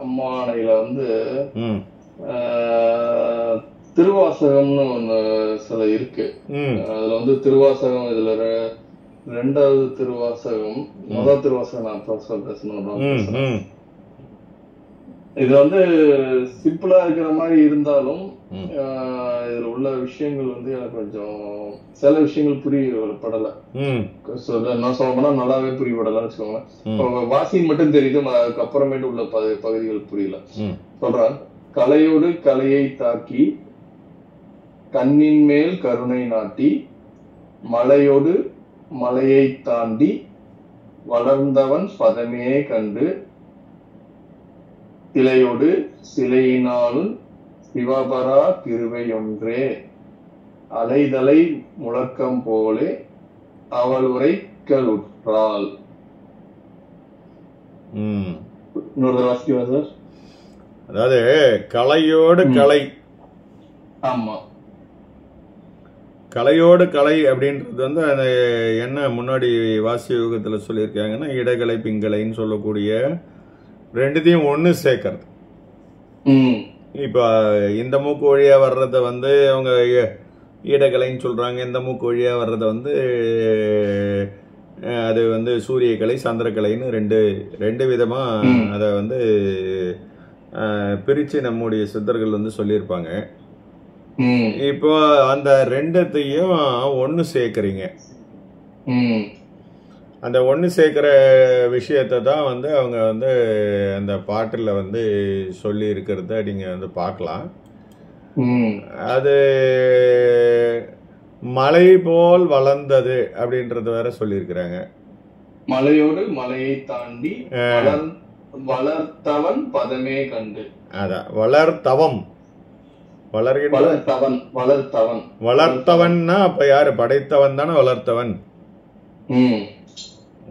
அம்மானையில வந்து ம் திருவாசகம்னு ஒண்ணு சில இருக்கு. ம் அதுல வந்து திருவாசகம் இதுல ரெண்டாவது திருவாசகம், முதல் திருவாசகம் நான் பேசணும். ம் ம் இது வந்து சிம்பிளா இருக்கிற மாதிரி இருந்தாலும் ம் இதுல உள்ள விஷயங்கள் வந்து எனக்கு கொஞ்சம் சில விஷயங்கள் புரியப்படல. ம் நான் சொல்ல போனா நல்லாவே புரியப்படலன்னு வச்சுக்கோங்களேன். வாசின்னு மட்டும் தெரியுது, அதுக்கப்புறமேட்டு உள்ள பகுதிகள் புரியல. ம் சொல்றேன். கலையோடு கலையை தாக்கி கண்ணின் மேல் கருணை நாட்டி மலையோடு மலையை தாண்டி வளர்ந்தவன் பதமே கண்டு சிலையோடு சிலையினாலும் சிவபரா கிருவை ஒன்றே அலைதலை முழக்கம் போலே அவள் உரைக்கலுற்றாள். இன்னொரு வாசிக்குவா சார்? அதாவது கலையோடு கலை, ஆமா, கலையோடு கலை அப்படின்றது வந்து அந்த என்ன முன்னாடி வாசிய யுகத்தில் சொல்லியிருக்காங்கன்னா இடகலை பிங்கலைன்னு சொல்லக்கூடிய ரெண்டுத்தையும் ஒன்று சேர்க்கறது. இப்போ இந்த மூக்கு வழியாக வர்றதை வந்து அவங்க இடகலைன்னு சொல்கிறாங்க, இந்த மூக்கு வழியாக வர்றதை வந்து அது வந்து சூரியக்கலை சந்திரக்கலைன்னு ரெண்டு விதமாக அதை வந்து பிரித்து நம்முடைய சித்தர்கள் வந்து சொல்லியிருப்பாங்க. இப்போ அந்த ரெண்டத்தையும் ஒன்று சேர்க்குறீங்க. அந்த ஒன்று சேர்க்குற விஷயத்தை தான் வந்து அவங்க வந்து அந்த பாட்டில் வந்து சொல்லி இருக்கிறத நீங்கள் வந்து பார்க்கலாம். அது மலை போல் வளர்ந்தது அப்படின்றது வேற சொல்லியிருக்கிறாங்க. மலையோடு மலையை தாண்டி வளர்த்தவன் பதமே கண்டு. அதான் வளர்த்தவம், வளர்த்தவன்னா அப்ப யாரு? படைத்தவன் தானே வளர்த்தவன்.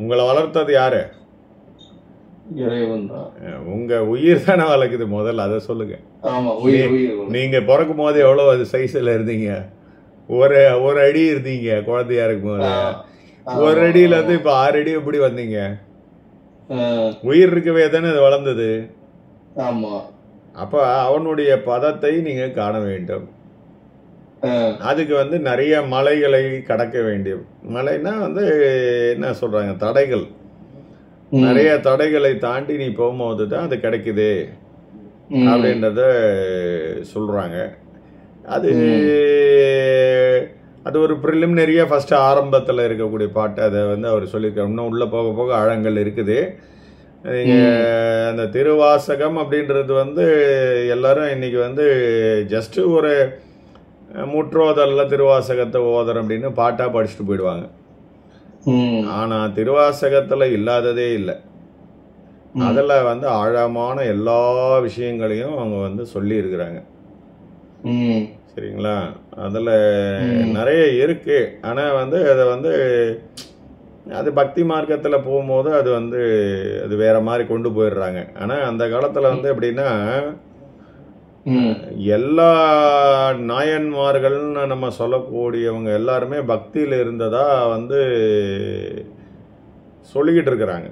உங்களை வளர்த்தது யாரு? உங்க உயிர் தானே வளர்க்குது. முதல்ல அதை சொல்லுங்க. நீங்க பிறக்கும் போது எவ்வளவு அது சைஸ்ல இருந்தீங்க? ஒரு அடி இருந்தீங்க குழந்தையா இருக்கும் போது. ஒரு அடியில இருந்து இப்ப 6 அடி எப்படி வந்தீங்க? உயிர் இருக்கவே தானே அது வளர்ந்தது. அப்ப அவனுடைய பதத்தை நீங்க காண வேண்டும். அதுக்கு வந்து நிறைய மலைகளை கடக்க வேண்டும். மலைன்னா வந்து என்ன சொல்றாங்க, தடைகள். நிறைய தடைகளை தாண்டி நீ போகும்போது தான் அது கிடைக்குது அப்படின்றத சொல்றாங்க. அது அது ஒரு ப்ரிலிமினரியா ஃபர்ஸ்ட் ஆரம்பத்தில் இருக்கக்கூடிய பாட்டு. அதை வந்து அவர் சொல்லியிருக்காரு. இன்னும் உள்ள போக போக ஆழங்கள் இருக்குது. அந்த திருவாசகம் அப்படின்றது வந்து எல்லாரும் இன்னைக்கு வந்து ஜஸ்ட் ஒரு முற்றோதல்ல திருவாசகத்தை ஓதர் அப்படின்னு பாட்டா படிச்சுட்டு போயிடுவாங்க. ஆனா திருவாசகத்துல இல்லாததே இல்லை. அதுல வந்து ஆழமான எல்லா விஷயங்களையும் அவங்க வந்து சொல்லி இருக்கிறாங்க. சரிங்களா? அதுல நிறைய இருக்கு. ஆனா வந்து அதை வந்து அது பக்தி மார்க்கத்தில் போகும்போது அது வந்து அது வேற மாதிரி கொண்டு போயிடுறாங்க. ஆனா அந்த காலத்துல வந்து எப்படின்னா எல்லா நாயன்மார்கள்னு நம்ம சொல்லக்கூடியவங்க எல்லாருமே பக்தியில இருந்ததா வந்து சொல்லிக்கிட்டு இருக்கிறாங்க.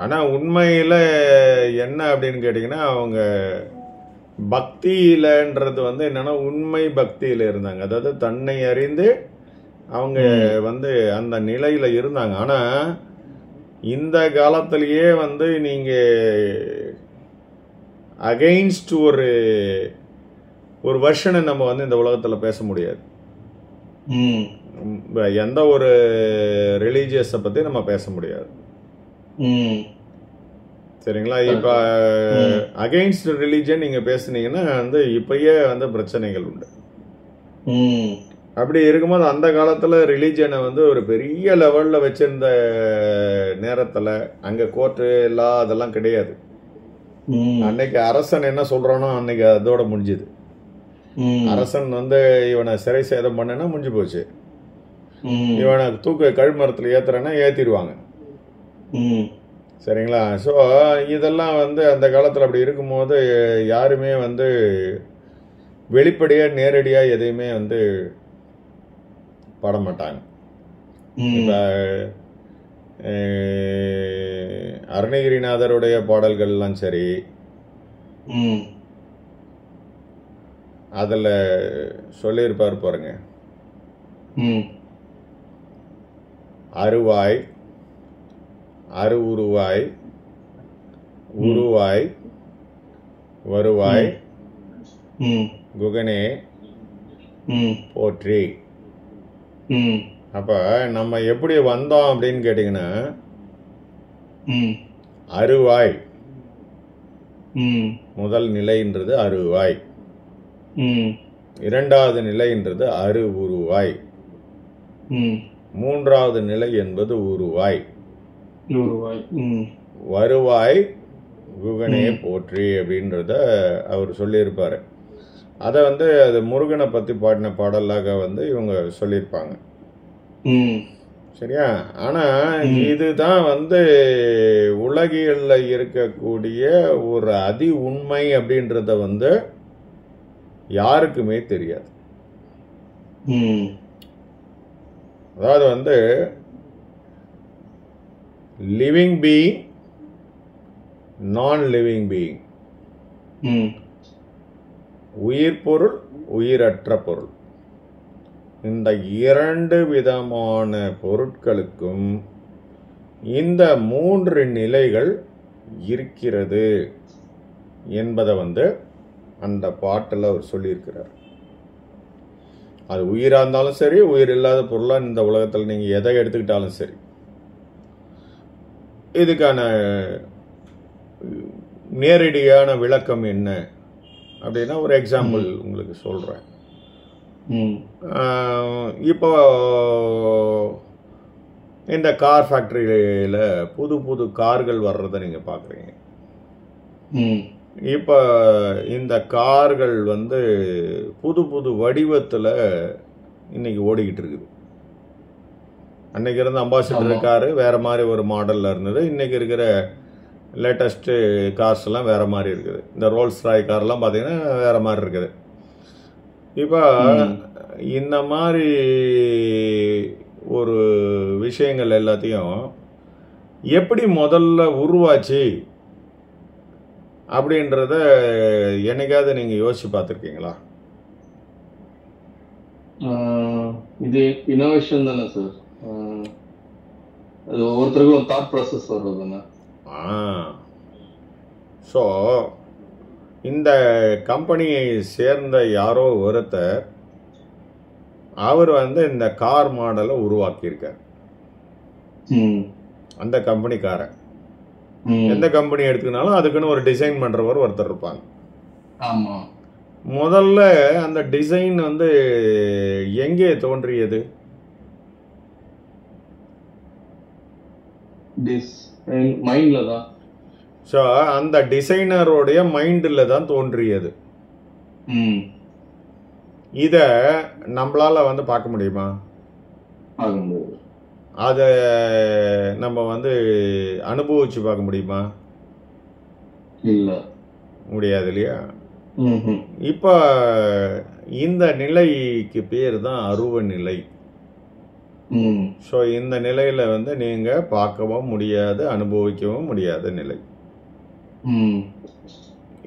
ஆனா உண்மையில என்ன அப்படின்னு கேட்டீங்கன்னா அவங்க பக்தியிலன்றது வந்து என்னன்னா உண்மை பக்தியில இருந்தாங்க. அதாவது தன்னை அறிந்து அவங்க வந்து அந்த நிலையில இருந்தாங்க. ஆனா இந்த காலத்திலேயே வந்து நீங்க அகைன்ஸ்ட் ஒரு வெர்ஷனை நம்ம வந்து இந்த உலகத்துல பேச முடியாது. எந்த ஒரு ரிலீஜியஸை பத்தி நம்ம பேச முடியாது. சரிங்களா? இப்ப அகைன்ஸ்ட் ரிலீஜன் நீங்க பேசுனீங்கன்னா வந்து இப்பயே வந்து பிரச்சனைகள் உண்டு. அப்படி இருக்கும்போது அந்த காலத்துல ரிலீஜனை வந்து ஒரு பெரிய லெவல்ல வச்சிருந்த நேரத்துல அங்க கோர்ட்டு எல்லாம் அதெல்லாம் கிடையாது. அன்னைக்கு அரசன் என்ன சொல்றானோ அன்னைக்கு அதோட முடிஞ்சுது. அரசன் வந்து இவனை சிறை சேதம் பண்ணனா முடிஞ்சு போச்சு. இவனை கழுமரத்துல ஏத்துறனா ஏத்திடுவாங்க. சரிங்களா? ஸோ இதெல்லாம் வந்து அந்த காலத்தில் அப்படி இருக்கும்போது யாருமே வந்து வெளிப்படையாக நேரடியாக எதையுமே வந்து பட மாட்டாங்க. இப்போ அருணகிரிநாதருடைய பாடல்கள்லாம் சரி, அதில் சொல்லியிருப்பார் பாருங்க, அருவாய், அருவுருவாய், உருவாய், வருவாய், குகனே போற்றி. அப்ப நம்ம எப்படி வந்தோம் அப்படின்னு கேட்டீங்கன்னா, அருவாய் முதல் நிலைன்றது அருவாய், இரண்டாவது நிலைன்றது அருவுருவாய், மூன்றாவது நிலை என்பது உருவாய், வருவாய் குகனே போற்றி அப்படின்றத அவர் சொல்லியிருப்பாரு. அதை அது முருகனை பற்றி பாடின பாடலாக இவங்க சொல்லியிருப்பாங்க. சரியா? ஆனால் இதுதான் உலகியல்ல இருக்கக்கூடிய ஒரு அதி உண்மை அப்படின்றத யாருக்குமே தெரியாது. அதாவது லிவிங் பீயிங், நான் லிவிங் பீயிங், உயிர் பொருள், உயிரற்ற பொருள், இந்த இரண்டு விதமான பொருட்களுக்கும் இந்த மூன்று நிலைகள் இருக்கிறது என்பதை அந்த பாட்டில் அவர் சொல்லியிருக்கிறார். அது உயிராக இருந்தாலும் சரி, உயிர் இல்லாத பொருளாக இந்த உலகத்தில் நீங்கள் எதை எடுத்துக்கிட்டாலும் சரி. இதுக்கான நேரடியான விளக்கம் என்ன அப்படின்னா, ஒரு எக்ஸாம்பிள் உங்களுக்கு சொல்கிறேன். இப்போ இந்த கார் ஃபேக்டரியில் புது புது கார்கள் வர்றதை நீங்கள் பார்க்குறீங்க. இப்போ இந்த கார்கள் புது புது வடிவத்தில் இன்னைக்கு ஓடிக்கிட்டு இருக்குது. அன்னைக்கு இருந்த அம்பாசிடர் காரு வேற மாதிரி ஒரு மாடலில் இருந்தது. இன்னைக்கு இருக்கிற லேட்டஸ்ட்டு கார்ஸ் எல்லாம் வேற மாதிரி இருக்குது. இந்த ரோல்ஸ் ராய் கார்லாம் பார்த்தீங்கன்னா வேற மாதிரி இருக்குது. இப்போ இந்த மாதிரி ஒரு விஷயங்கள் எல்லாத்தையும் எப்படி முதல்ல உருவாச்சு அப்படின்றத என்னைக்காவது நீங்க யோசிச்சு பார்த்துருக்கீங்களா? இது இனோவேஷன் தானே சார். அது ஒவ்வொருத்தருக்கும் ஒரு தாட் ப்ராசஸ் வர்றதுதானே. ஸோ இந்த கம்பெனியை சேர்ந்த யாரோ ஒருத்தர் அவர் இந்த கார் மாடலை உருவாக்கியிருக்கார். அந்த கம்பெனிக்காரன் எந்த கம்பெனி எடுத்துக்கினாலும் அதுக்குன்னு ஒரு டிசைன் பண்றவர் ஒருத்தர் இருப்பாங்க. முதல்ல அந்த டிசைன் எங்கே தோன்றியது? மைண்ட்ல தான். ஸோ அந்த டிசைனருடைய மைண்டில் தான் தோன்றியது. இத நம்மளால பார்க்க முடியுமா? அதை நம்ம அனுபவிச்சு பார்க்க முடியுமா? இல்ல, முடியாது இல்லையா? இப்ப இந்த நிலைக்கு பேர் தான் அருவ நிலை. ஸோ இந்த நிலையில நீங்க பார்க்கவும் முடியாது, அனுபவிக்கவும் முடியாத நிலை.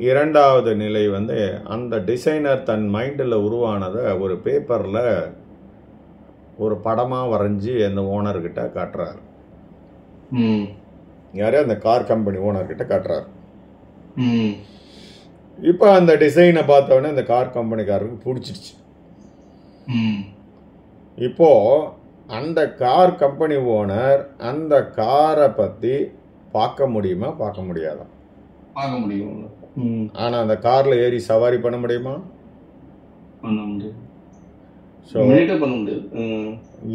இரண்டாவது நிலை அந்த டிசைனர் தன் மைண்டில் உருவானதை ஒரு பேப்பர்ல ஒரு படமா வரைஞ்சி அந்த ஓனர்கிட்ட காட்டுறாரு. யாரே அந்த கார் கம்பெனி ஓனர்கிட்ட காட்டுறாரு. இப்போ அந்த டிசைனை பார்த்தவொடனே அந்த கார் கம்பெனிக்காரருக்கு பிடிச்சிருச்சு. இப்போ அந்த கார் கம்பெனி ஓனர் அந்த காரை பத்தி பார்க்க முடியுமா, பார்க்க முடியாதா? பார்க்க முடியும். ஆனா அந்த கார்ல ஏறி சவாரி பண்ண முடியுமா?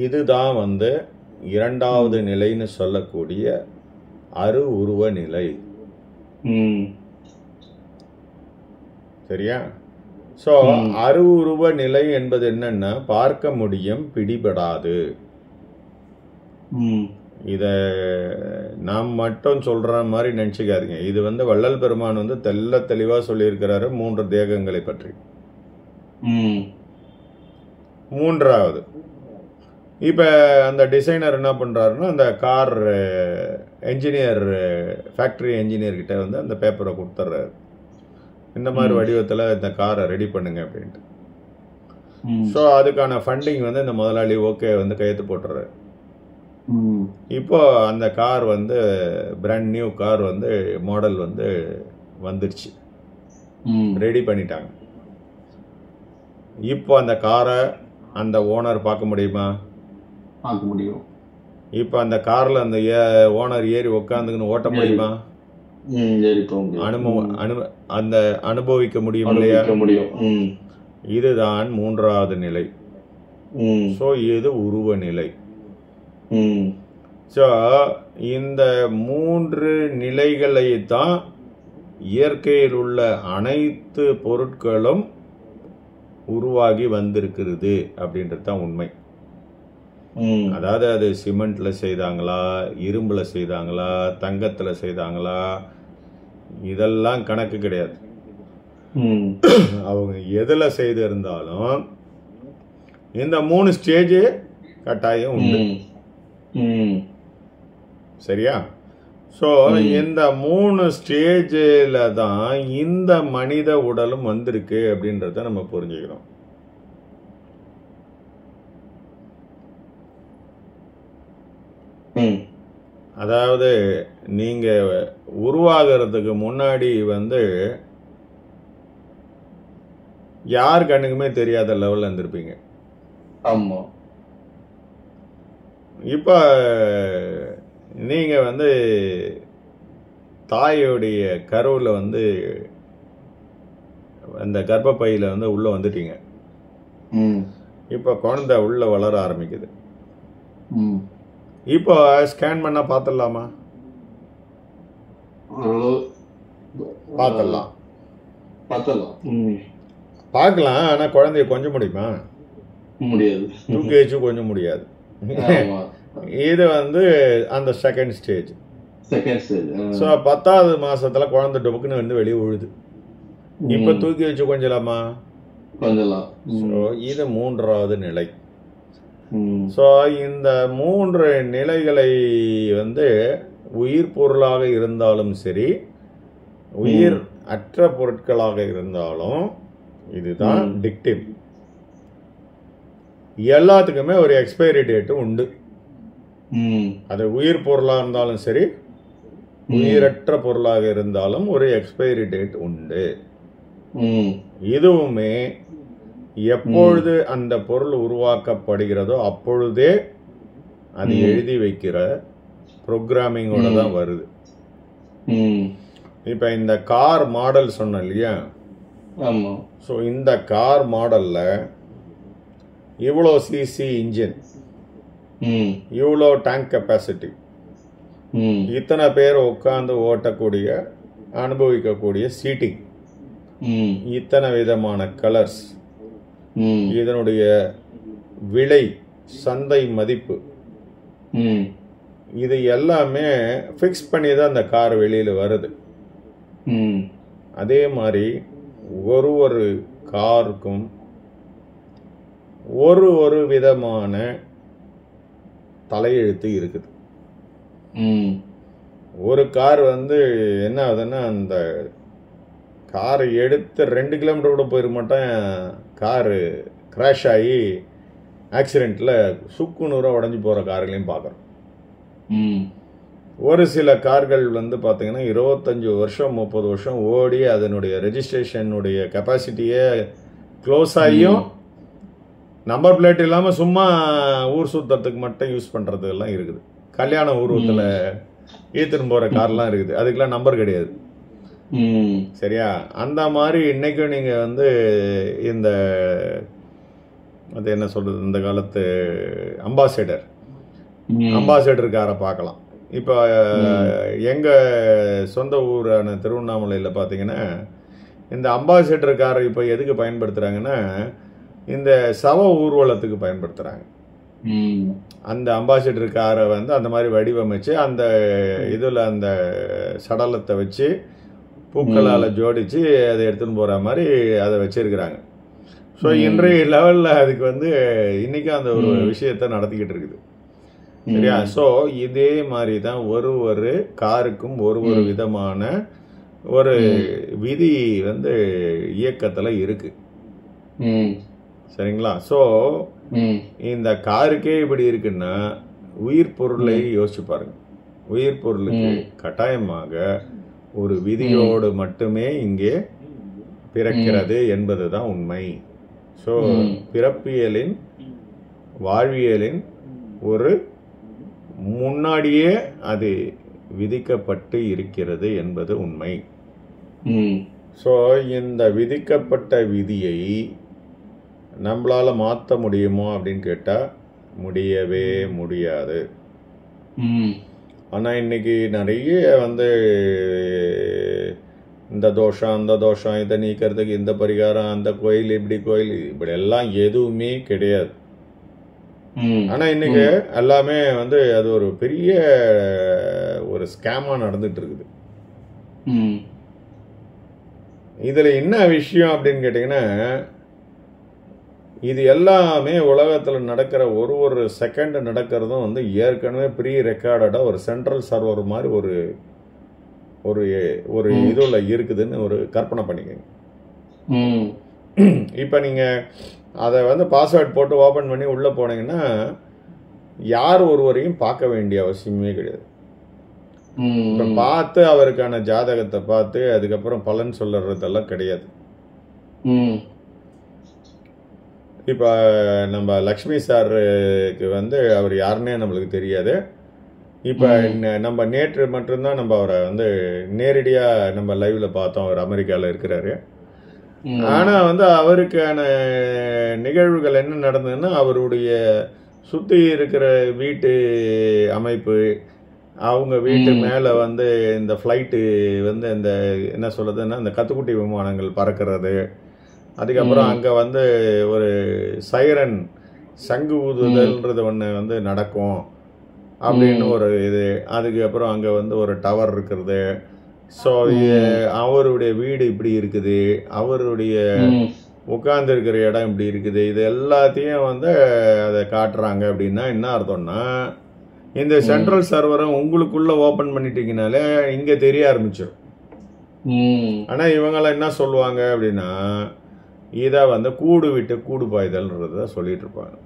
இதுதான் இரண்டாவது நிலைன்னு சொல்லக்கூடிய அரு உருவ நிலை. சரியா? சோ அரு உருவ நிலை என்பது என்னன்னா, பார்க்க முடியும், பிடிபடாது. இத நாம் மட்டும் சொல்ற மாதிரி நினைச்சுக்காதீங்க. இது வள்ளல் பெருமான் தெல்ல தெளிவா சொல்லியிருக்கிறாரு 3 தேகங்களை பற்றி. மூன்றாவது, இப்ப அந்த டிசைனர் என்ன பண்றாருன்னா, அந்த கார் என்ஜினியர் ஃபேக்ட்ரி என்ஜினியர்கிட்ட வந்து அந்த பேப்பரை கொடுத்துட்றாரு. இந்த மாதிரி வடிவத்தில் இந்த காரை ரெடி பண்ணுங்க அப்படின்ட்டு. ஸோ அதுக்கான ஃபண்டிங் வந்து இந்த முதலாளி ஓகே வந்து கையெழுத்து போட்டுறாரு. இப்போ அந்த கார் வந்து பிராண்ட் நியூ கார் வந்து மாடல் வந்து வந்துடுச்சு, ரெடி பண்ணிட்டாங்க. இப்போ அந்த காரை அந்த ஓனர் பார்க்க முடியுமா? பார்க்க முடியும். இப்போ அந்த காரில் அந்த ஓனர் ஏறி உட்காந்துக்குன்னு ஓட்ட முடியுமா? அந்த அனுபவிக்க முடியும் இல்லையா? இதுதான் மூன்றாவது நிலை. ஸோ இது உருவ நிலை. ஸோ இந்த 3 நிலைகளை தான் இயற்கையில் உள்ள அனைத்து பொருட்களும் உருவாகி வந்திருக்கிறது அப்படின்றது தான் உண்மை. அதாவது அது சிமெண்ட்ல செய்தாங்களா, இரும்புல செய்தாங்களா, தங்கத்துல செய்தாங்களா, இதெல்லாம் கணக்கு கிடையாது. அவங்க எதுல செய்து இருந்தாலும் இந்த 3 ஸ்டேஜ் கட்டாயம் உண்டு. சரியா? ஸோ இந்த 3 ஸ்டேஜில் தான் இந்த மனித உடலும் வந்திருக்கு அப்படின்றத நம்ம புரிஞ்சுக்கிறோம். அதாவது நீங்க உருவாகிறதுக்கு முன்னாடி வந்து யார் கண்ணுக்குமே தெரியாத லெவல்ல இருந்திருப்பீங்க. ஆமா. இப்ப நீங்க வந்து தாயோடைய கருவுல வந்து அந்த கர்ப்பப்பையில வந்து உள்ள வந்துட்டீங்க. இப்ப குழந்தை உள்ள வளர ஆரம்பிக்குது. இப்போ ஸ்கேன் பண்ணா பார்த்துடலாமா? பார்த்துடலாம். பார்க்கலாம். ஆனா குழந்தைய கொஞ்சம் முடியுமா? முடியாது. தூக்கி வச்சு கொஞ்சம் முடியாது. இது வந்து அந்த செகண்ட் ஸ்டேஜ். ஸோ 10வது மாசத்துல குழந்தை டொபுக்குன்னு வந்து வெளியே விழுது. இப்ப தூக்கி வச்சு கொஞ்சலாமா? ஸோ இது 3வது நிலை. ஸோ இந்த 3 நிலைகளை வந்து உயிர் பொருளாக இருந்தாலும் சரி, உயிர் அற்ற பொருட்களாக இருந்தாலும் இதுதான் டிக்டிவ். எல்லாத்துக்குமே ஒரு எக்ஸ்பைரி டேட் உண்டு. அது உயிர் பொருளாக இருந்தாலும் சரி, உயிரற்ற பொருளாக இருந்தாலும் ஒரு எக்ஸ்பைரி டேட் உண்டு. இதுவுமே எப்பொழுது அந்த பொருள் உருவாக்கப்படுகிறதோ அப்பொழுதே அது எழுதி வைக்கிற ப்ரோக்ராமிங்கோட தான் வருது. இப்ப இந்த கார் மாடல் சொன்ன இல்லையா? ஸோ இந்த கார் மாடல்ல இவ்வளோ சிசி இன்ஜின், இவ்வளோ டேங்க் கெப்பாசிட்டி, இத்தனை பேர் உட்காந்து ஓட்டக்கூடிய அனுபவிக்கக்கூடிய சீட்டிங், இத்தனை விதமான கலர்ஸ், இதனுடைய விலை, சந்தை மதிப்பு, இது எல்லாமே ஃபிக்ஸ் பண்ணி தான் அந்த கார் வெளியில வருது. அதே மாதிரி ஒரு காருக்கும் ஒரு விதமான தலையெழுத்து இருக்குது. ஒரு கார் வந்து என்ன ஆகுதுன்னா, அந்த காரை எடுத்து 2 கிலோமீட்டர் கூட போயிருக்க மாட்டேன், காரு கிராஷ் ஆகி ஆக்சிடென்ட்ல சுக்குநூறாக உடஞ்சி போகிற கார்களையும் பார்க்குறோம். ஒரு சில கார்கள் வந்து பார்த்தீங்கன்னா 25 வருஷம் 30 வருஷம் ஓடி அதனுடைய ரெஜிஸ்ட்ரேஷனுடைய கெப்பாசிட்டியே க்ளோஸ் ஆகியும் நம்பர் பிளேட் இல்லாமல் சும்மா ஊர் சுத்தத்துக்கு மட்டும் யூஸ் பண்ணுறது எல்லாம் இருக்குது. கல்யாண ஊர்வத்தில் ஈத்துன்னு போகிற கார்லாம் இருக்குது, அதுக்கெல்லாம் நம்பர் கிடையாது. சரியா? அந்த மாதிரி இன்னைக்கும் நீங்க வந்து இந்த அது என்ன சொல்றது, இந்த காலத்து அம்பாசடர் காரை பார்க்கலாம். இப்போ எங்க சொந்த ஊரான திருவண்ணாமலையில் பார்த்தீங்கன்னா இந்த அம்பாசடர் காரை இப்போ எதுக்கு பயன்படுத்துறாங்கன்னா, இந்த சவ ஊர்வலத்துக்கு பயன்படுத்துறாங்க. அந்த அம்பாசடர் காரை வந்து அந்த மாதிரி வடிவமைச்சு அந்த இதில் அந்த சடலத்தை வச்சு பூக்களால் ஜோடிச்சு அதை எடுத்துன்னு போகிற மாதிரி அதை வச்சிருக்கிறாங்க. ஸோ இன்றைய லெவலில் அதுக்கு வந்து இன்றைக்கும் அந்த ஒரு விஷயத்தை நடத்திக்கிட்டு இருக்குது. சரியா? ஸோ இதே மாதிரி தான் ஒரு காருக்கும் ஒரு விதமான ஒரு விதி வந்து இயக்கத்துல இருக்கு. சரிங்களா? ஸோ இந்த காருக்கே இப்படி இருக்குன்னா உயிர் பொருளை யோசிச்சு பாருங்க. உயிர் பொருளுக்கு கட்டாயமாக ஒரு விதியோடு மட்டுமே இங்கே பிறக்கிறது என்பதுதான் உண்மை. ஸோ பிறப்பியலின் வாழ்வியலின் ஒரு முன்னாடியே அது விதிக்கப்பட்டு இருக்கிறது என்பது உண்மை. ஸோ இந்த விதிக்கப்பட்ட விதியை நம்மளால மாற்ற முடியுமோ அப்படின்னு கேட்டால் முடியவே முடியாது. ஆனால் இன்னைக்கு நிறைய வந்து இந்த தோஷம் அந்த தோஷம், இதை நீக்கிறதுக்கு இந்த பரிகாரம், அந்த கோயில் இப்படி கோயில், இப்படி எல்லாம் எதுவுமே கிடையாது. ஆனா இன்னைக்கு எல்லாமே வந்து அது ஒரு பெரிய ஒரு ஸ்கேமா நடந்துட்டு இருக்குது. இதுல என்ன விஷயம் அப்படின்னு கேட்டீங்கன்னா, இது எல்லாமே உலகத்துல நடக்கிற ஒரு செகண்ட் நடக்கிறதும் வந்து ஏற்கனவே ப்ரீ ரெக்கார்டடா ஒரு சென்ட்ரல் சர்வர் மாதிரி ஒரு ஒரு ஒரு இதுல இருக்குதுன்னு ஒரு கற்பனை பண்ணிக்கங்க. இப்ப நீங்க அதை வந்து பாஸ்வேர்ட் போட்டு ஓபன் பண்ணி உள்ள போனீங்கன்னா யார் ஒருவரையும் பார்க்க வேண்டிய அவசியமே கிடையாது. இப்ப பார்த்து அவருக்கான ஜாதகத்தை பார்த்து அதுக்கப்புறம் பலன் சொல்லுறதெல்லாம் கிடையாது. இப்ப நம்ம லக்ஷ்மி சாருக்கு வந்து அவர் யாருன்னே நம்மளுக்கு தெரியாது. இப்ப நம்ம நேற்று மட்டும்தான் நம்ம அவரை வந்து நேரடியா நம்ம லைவ்ல பார்த்தோம். அவர் அமெரிக்கால இருக்கிறாரு. ஆனா வந்து அவருக்கான நிகழ்வுகள் என்ன நடந்ததுன்னா, அவருடைய சுத்தி இருக்கிற வீட்டு அமைப்பு, அவங்க வீட்டு மேல வந்து இந்த ஃப்ளைட்டு வந்து இந்த என்ன சொல்றதுன்னா இந்த கத்துக்குட்டி விமானங்கள் பறக்கிறது, அதுக்கப்புறம் அங்க வந்து ஒரு சைரன் சங்கு ஊதுதல்ன்றது ஒன்று வந்து நடக்கும் அப்படின்னு ஒரு இது. அதுக்கப்புறம் அங்க வந்து ஒரு டவர் இருக்கிறது. ஸோ அவருடைய வீடு இப்படி இருக்குது, அவருடைய உட்கார்ந்து இருக்கிற இடம் இப்படி இருக்குது, இது எல்லாத்தையும் வந்து அதை காட்டுறாங்க. அப்படின்னா என்ன அர்த்தம்னா, இந்த சென்ட்ரல் சர்வரை உங்களுக்குள்ள ஓபன் பண்ணிட்டீங்கனாலே இங்க தெரிய ஆரம்பிச்சிடும். ஆனா இவங்கெல்லாம் என்ன சொல்லுவாங்க அப்படின்னா, இதை வந்து கூடு விட்டு கூடு பாய்தல்ன்றத சொல்லிட்டு இருப்பாங்க.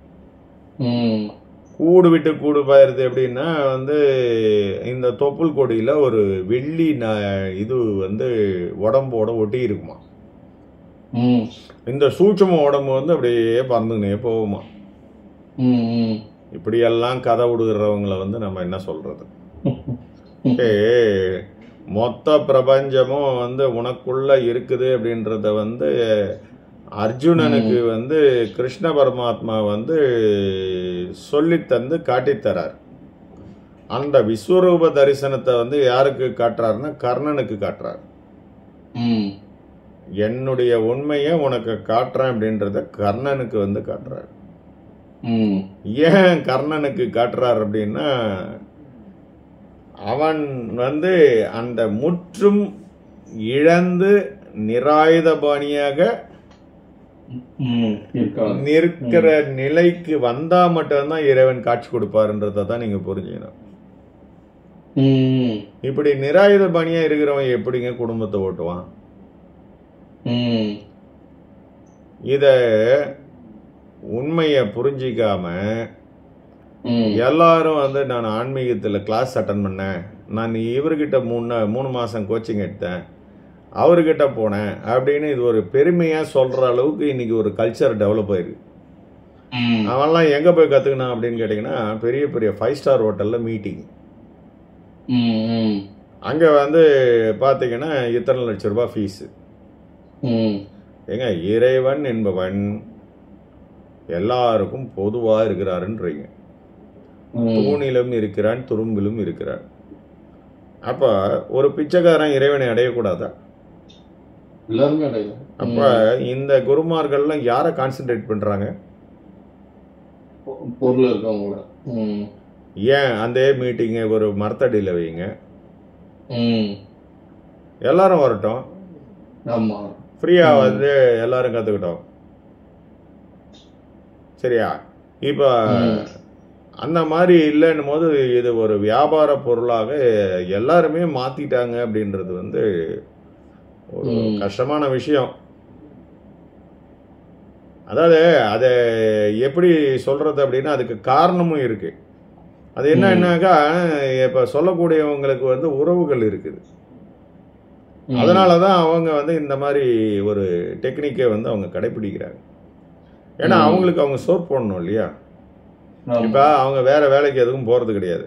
கூடு விட்டு கூடு பாயிருது எப்படின்னா வந்து இந்த தொப்புள் கொடியில ஒரு வெள்ளி இது வந்து உடம்போட ஒட்டி இருக்குமா. இந்த சூட்சும உடம்பு வந்து அப்படியே பறந்துனே போகுமா. இப்படியெல்லாம் கதை விடுகிறவங்களை வந்து நம்ம என்ன சொல்றது? மொத்த பிரபஞ்சமும் வந்து உனக்குள்ள இருக்குது அப்படின்றத வந்து அர்ஜுனனுக்கு வந்து கிருஷ்ண பரமாத்மா வந்து சொல்லித்தந்து காட்டித்தரார். அந்த விஸ்வரூப தரிசனத்தை வந்து யாருக்கு காட்டுறாருன்னா கர்ணனுக்கு காட்டுறார். என்னுடைய உண்மையை உனக்கு காட்டுறேன் அப்படின்றத கர்ணனுக்கு வந்து காட்டுறார். ஏன் கர்ணனுக்கு காட்டுறார் அப்படின்னா, அவன் வந்து அந்த முற்றும் இழந்து நிராயுதபாணியாக நிற்கிற நிலைக்கு வந்தா மட்டும்தான் இறைவன் காட்சி கொடுப்பாருன்றத தான் நீங்க புரிஞ்சுக்கணும். இப்படி நிராயுதபாணியா இருக்கிறவன் எப்படிங்க குடும்பத்தை ஓட்டுவான்? இத உண்மைய புரிஞ்சிக்காம எல்லாரும் வந்து நான் ஆன்மீகத்துல கிளாஸ் அட்டன் பண்ணேன், நான் இவர்கிட்ட 3 மாசம் கோச்சிங் எடுத்தேன், அவர்கிட்ட போனேன் அப்படின்னு இது ஒரு பெருமையா சொல்ற அளவுக்கு இன்னைக்கு ஒரு கல்ச்சர் டெவலப் ஆயிருக்கு. அவன்லாம் எங்க போய் கத்துக்கினான் அப்படின்னு கேட்டீங்கன்னா, பெரிய பெரிய 5 ஸ்டார் ஹோட்டல்ல மீட்டிங். அங்க வந்து பாத்தீங்கன்னா இத்தனை லட்சம் ரூபாய் ஃபீஸ். ஏங்க, இறைவன் என்பவன் எல்லாருக்கும் பொதுவா இருக்கிறாருன்றீங்க. தூணிலும் இருக்கிறான், துரும்பிலும் இருக்கிறான். அப்ப ஒரு பிச்சைக்காரன் இறைவனை அடையக்கூடாதா? எல்லாருமே அடையலாம். அப்ப இந்த குருமார்கள்லாம் யாரை கான்சென்ட்ரேட் பண்றாங்க? பொருள் இருக்கவங்கள. ஏன் அந்த மீட்டிங்க ஒரு மரத்தடியில வைங்க, எல்லாரும் வரட்டும், ஃப்ரீயா வந்து எல்லாரும் கத்துக்கிட்டோம். சரியா? இப்ப அந்த மாதிரி இல்லைன்னும் போது இது ஒரு வியாபார பொருளாக எல்லாருமே மாத்திட்டாங்க அப்படின்றது வந்து ஒரு கஷ்டமான விஷயம். அதாவது அதை எப்படி சொல்றது அப்படின்னா அதுக்கு காரணமும் இருக்கு. அது என்னன்னாக்கா இப்ப சொல்லக்கூடியவங்களுக்கு வந்து உறவுகள் இருக்குது. அதனாலதான் அவங்க வந்து இந்த மாதிரி ஒரு டெக்னிக்கை வந்து அவங்க கடைபிடிக்கிறாங்க. ஏன்னா அவங்களுக்கு அவங்க சோர் போடணும் இல்லையா. இப்ப அவங்க வேற வேலைக்கு எதுவும் போறது கிடையாது.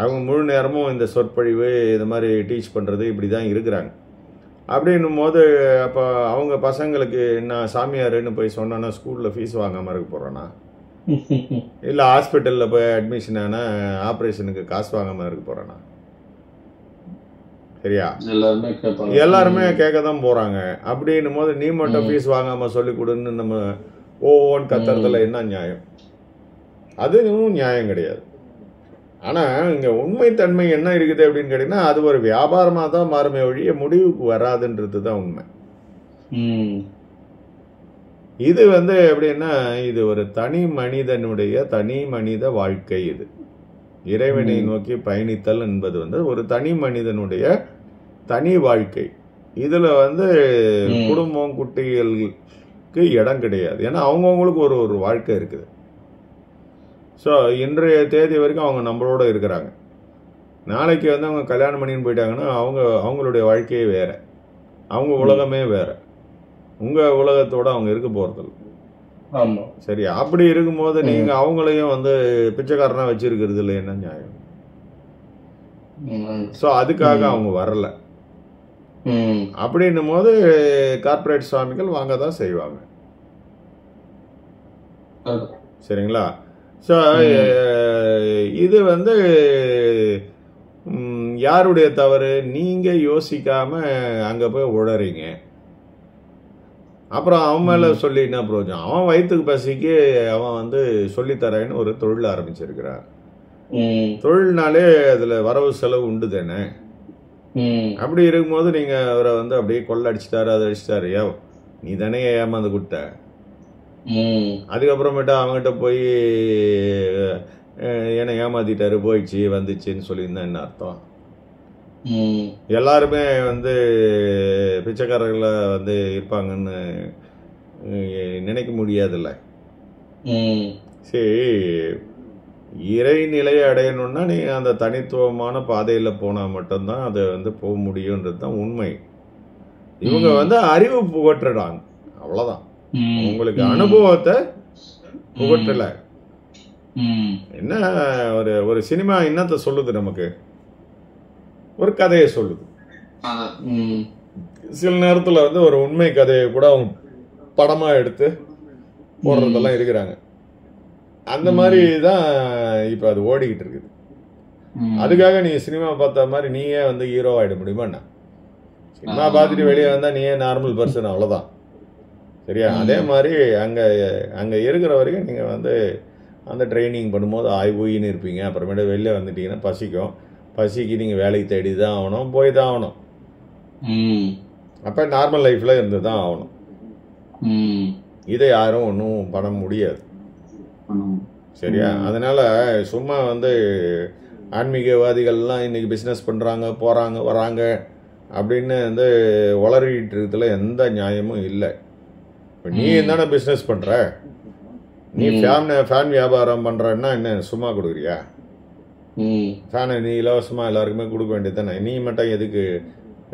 அவங்க முழு நேரமும் இந்த சொற்பொழிவு இந்த மாதிரி டீச் பண்றது இப்படிதான் இருக்கிறாங்க. அப்படின்னும் போது அப்போ அவங்க பசங்களுக்கு நான் சாமியாருன்னு போய் சொன்னா ஸ்கூல்ல ஃபீஸ் வாங்காம இருக்க போறேன்னா, இல்லை ஹாஸ்பிட்டலில் போய் அட்மிஷன் ஆனால் ஆப்ரேஷனுக்கு காசு வாங்காம இருக்க போறேன்னா? சரியா? எல்லாருமே கேட்க தான் போறாங்க. அப்படின்னும் போது நீ மட்டும் ஃபீஸ் வாங்காம சொல்லி கொடுன்னு நம்ம ஓன்னு கத்துறதுல என்ன நியாயம்? அதுவும் நியாயம் கிடையாது. ஆனா இங்க உண்மைத்தன்மை என்ன இருக்குது அப்படின்னு கேட்டீங்கன்னா அது ஒரு வியாபாரமா தான் மாறுமே ஒழிய முடிவுக்கு வராதுன்றது தான் உண்மை. இது வந்து எப்படின்னா இது ஒரு தனி மனிதனுடைய தனி மனித வாழ்க்கை. இது இறைவனை நோக்கி பயணித்தல் என்பது வந்து ஒரு தனி மனிதனுடைய தனி வாழ்க்கை. இதுல வந்து குடும்பம் குட்டிகளுக்கு இடம் கிடையாது. ஏன்னா அவங்கவுங்களுக்கு ஒரு ஒரு வாழ்க்கை இருக்குது. ஸோ இன்றைய தேதி வரைக்கும் அவங்க நம்மளோட இருக்கிறாங்க. நாளைக்கு வந்து அவங்க கல்யாணம் பண்ணின்னு போயிட்டாங்கன்னா அவங்களுடைய வாழ்க்கையே வேற, அவங்க உலகமே வேற. உங்க உலகத்தோட அவங்க இருக்க போறதில்ல. ஆமா, சரி. அப்படி இருக்கும்போது நீங்க அவங்களையும் வந்து பிச்சைக்காரனா வச்சிருக்கிறது இல்லை, என்ன நியாயம்? ஸோ அதுக்காக அவங்க வரல. அப்படின்னும் போது கார்பரேட் சுவாமிகள் வாங்க தான் செய்வாங்க. சரிங்களா? ஸோ இது வந்து யாருடைய தவறு? நீங்க யோசிக்காம அங்க போய் உளறீங்க. அப்புறம் அவன் மேல சொல்லி என்ன பிரயோஜனம்? அவன் வயிற்றுக்கு பசிக்கு அவன் வந்து சொல்லித்தரேன்னு ஒரு தொழில் ஆரம்பிச்சிருக்கிறான். தொழில்னாலே அதுல வரவு செலவு உண்டு தானே. அப்படி இருக்கும்போது நீங்க அவரை வந்து அப்படியே கொள்ளடிச்சிட்டாரு, அதை அடிச்சிட்டாரு, நீ தானே ஏமாந்து கொடுத்த. அதுக்கப்புறமேட்டா அவங்ககிட்ட போய் என்னை ஏமாத்திட்டாரு, போயிடுச்சு வந்துச்சுன்னு சொல்லியிருந்தா என்ன அர்த்தம்? எல்லாருமே வந்து பிச்சைக்காரர்கள வந்து இருப்பாங்கன்னு நினைக்க முடியாதுல்ல. சரி, இறைநிலையை அடையணும்னா நீ அந்த தனித்துவமான பாதையில போனா மட்டும்தான் அதை வந்து போக முடியும்ன்றது தான் உண்மை. இவங்க வந்து அறிவு புகட்டுறாங்க, அவ்வளவுதான். உங்களுக்கு அனுபவத்தை புகட்டல. என்ன ஒரு சினிமா என்னத்தை சொல்லுது? நமக்கு ஒரு கதையை சொல்லுது. சில நேரத்துல வந்து ஒரு உண்மை கதையை கூட அவங்க படமா எடுத்து போடுறதெல்லாம் இருக்கிறாங்க. அந்த மாதிரி தான் இப்ப அது ஓடிக்கிட்டு இருக்குது. அதுக்காக நீ சினிமா பார்த்த மாதிரி நீயே வந்து ஹீரோ ஆயிட முடியுமா? என்ன சினிமா பார்த்துட்டு வெளியே வந்தா நீயே நார்மல் பர்சன், அவ்வளவுதான். சரியா? அதே மாதிரி அங்க இருக்கிற வரைக்கும் நீங்க வந்து அந்த ட்ரைனிங் பண்ணும்போது ஆய்வுன்னு இருப்பீங்க. அப்புறமேட்டு வெளில வந்துட்டீங்கன்னா பசிக்கு நீங்க வேலைக்கு தேடி தான் ஆகணும், போய் தான் ஆகணும். அப்ப நார்மல் லைஃப்ல இருந்து தான் ஆகணும். இதை யாரும் ஒன்றும் பண்ண முடியாது. சரியா? அதனால சும்மா வந்து ஆன்மீகவாதிகள்லாம் இன்னைக்கு பிஸ்னஸ் பண்றாங்க, போறாங்க வராங்க அப்படின்னு வந்து வளரிட்டு இருக்கிறதுல எந்த நியாயமும் இல்லை. நீ என்னென்ன பிஸ்னஸ் பண்ற? நீ ஃபேன் வியாபாரம் பண்றன்னா என்ன சும்மா கொடுக்குறியா? ஃபேனை நீ இலவசமா எல்லாருக்குமே கொடுக்க வேண்டியது தானே. நீ மட்டும் எதுக்கு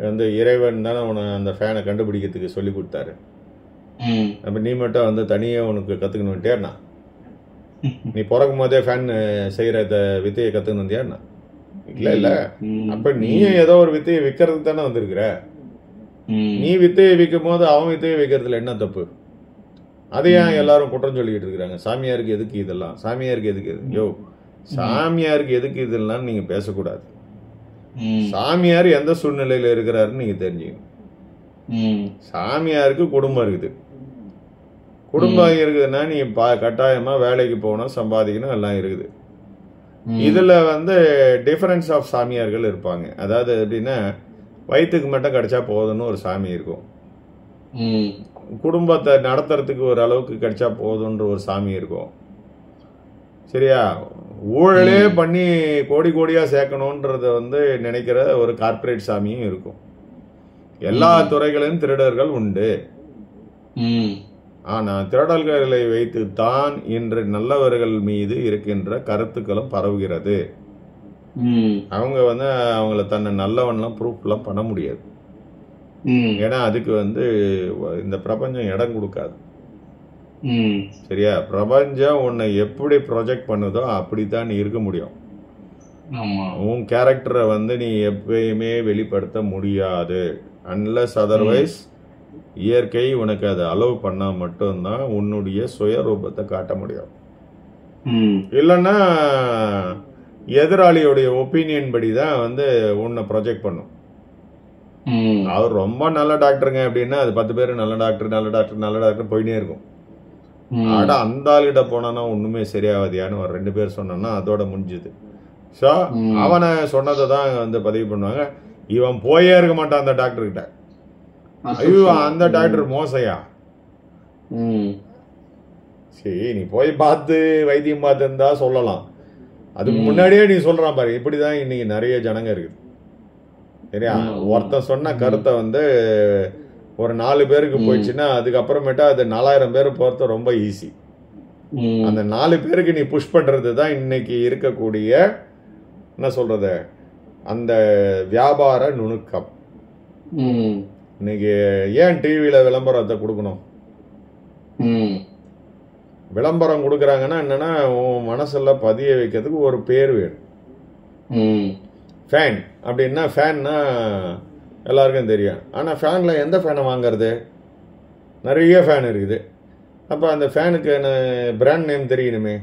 வந்து இறைவன் தானே உன அந்த ஃபேனை கண்டுபிடிக்கிறதுக்கு சொல்லி கொடுத்தாரு. அப்ப நீ மட்டும் வந்து தனியா உனக்கு கத்துக்கணும் வந்துட்டியாண்ணா? நீ பிறக்கும் போதே ஃபேன் செய்யற வித்தையை கத்துக்கணும் வந்தியாண்ணா? இல்ல. அப்ப நீயும் ஏதோ ஒரு வித்தையை விற்கிறதுக்கு தானே வந்திருக்கிற. நீ வித்தையை விற்கும் போது அவன் வித்தையை விற்கிறதுல என்ன தப்பு? அதை ஏன் எல்லாரும் குற்றம் சொல்லிக்கிட்டு இருக்கிறாங்க? சாமியாருக்கு எதுக்கு இதெல்லாம்? சாமியாருக்கு எதுக்கு இது? சாமியாருக்கு எதுக்கு இதெல்லாம் நீங்க பேசக்கூடாது. சாமியார் எந்த சூழ்நிலையில இருக்கிறாருன்னு நீங்க தெரிஞ்சுக்கணும். சாமியாருக்கு குடும்பம் இருக்குது. குடும்பம் இருக்குதுன்னா நீ கட்டாயமா வேலைக்கு போகணும், சம்பாதிக்கணும், எல்லாம் இருக்குது. இதுல வந்து டிஃபரன்ஸ் ஆஃப் சாமியார்கள் இருப்பாங்க. அதாவது எப்படின்னா வயிற்றுக்கு மட்டும் கிடைச்சா போதும்னு ஒரு சாமி இருக்கும். குடும்பத்தை நடத்துறதுக்கு ஒரு அளவுக்கு கிடைச்சா போதுன்ற ஒரு சாமி இருக்கும். சரியா? ஊழலே பண்ணி கோடி கோடியா சேர்க்கணும்ன்றத வந்து நினைக்கிற ஒரு கார்ப்பரேட் சாமியும் இருக்கும். எல்லா துறைகளிலும் திருடர்கள் உண்டு. ஆனா திருடல்களை வைத்து தான் இன்று நல்லவர்கள் மீது இருக்கின்ற கருத்துக்களும் பரவுகிறது. அவங்க வந்து அவங்கள தன்னை நல்லவன்லாம் ப்ரூஃப்லாம் பண்ண முடியாது. ஏன்னா அதுக்கு வந்து இந்த பிரபஞ்சம் இடம் கொடுக்காது. சரியா? பிரபஞ்சம் உன்னை எப்படி ப்ரொஜெக்ட் பண்ணுதோ அப்படித்தான் இருக்க முடியும். உன் கேரக்டரை வந்து நீ எப்பயுமே வெளிப்படுத்த முடியாது. அன்லஸ் அதர்வைஸ் இயற்கை உனக்கு அதை அலோவ் பண்ணா மட்டும்தான் உன்னுடைய சுயரூபத்தை காட்ட முடியும். இல்லைன்னா எதிராளியோடைய ஒப்பீனியன் படி தான் வந்து உன்னை ப்ரொஜெக்ட் பண்ணும். அவர் ரொம்ப நல்ல டாக்டருங்க அப்படின்னா அது 10 பேர் நல்ல டாக்டர் நல்ல டாக்டர் நல்ல டாக்டர் போயிட்டே இருக்கும். ஆடா அந்த ஆளுகிட்ட போனானா ஒண்ணுமே சரியாவதியான்னு ஒரு 2 பேர் சொன்னா அதோட முடிஞ்சுது. ஸோ அவனை சொன்னதை தான் வந்து பதிவு பண்ணுவாங்க. இவன் போயே இருக்க மாட்டான் அந்த டாக்டர் கிட்ட. ஐயோ அந்த டாக்டர் மோசையா, சரி நீ போய் பார்த்து வைத்தியம் பார்த்து இருந்தா சொல்லலாம். அதுக்கு முன்னாடியே நீ சொல்றான் பாரு. இப்படிதான் இன்னைக்கு நிறைய ஜனங்க இருக்குது. சரியா? ஒருத்தன் சொன்ன கருத்தை வந்து ஒரு 4 பேருக்கு போயிடுச்சுன்னா அதுக்கப்புறமேட்டா அது 4000 பேர் போறது ரொம்ப ஈஸி. அந்த 4 பேருக்கு நீ புஷ் பண்றது தான் இன்னைக்கு இருக்கக்கூடிய என்ன சொல்றது அந்த வியாபார நுணுக்கம். இன்னைக்கு ஏன் டிவியில விளம்பரத்தை கொடுக்கணும்? விளம்பரம் கொடுக்கறாங்கன்னா என்னன்னா உன் மனசுல பதிய வைக்கிறதுக்கு ஒரு பேர் வேணும். ஃபேன் அப்படின்னா ஃபேன்னா எல்லாருக்கும் தெரியும். ஆனால் ஃபேன்ல எந்த ஃபேனை வாங்கிறது? நிறைய ஃபேன் இருக்குது. அப்போ அந்த ஃபேனுக்கு பிராண்ட் நேம் தெரியணுமே.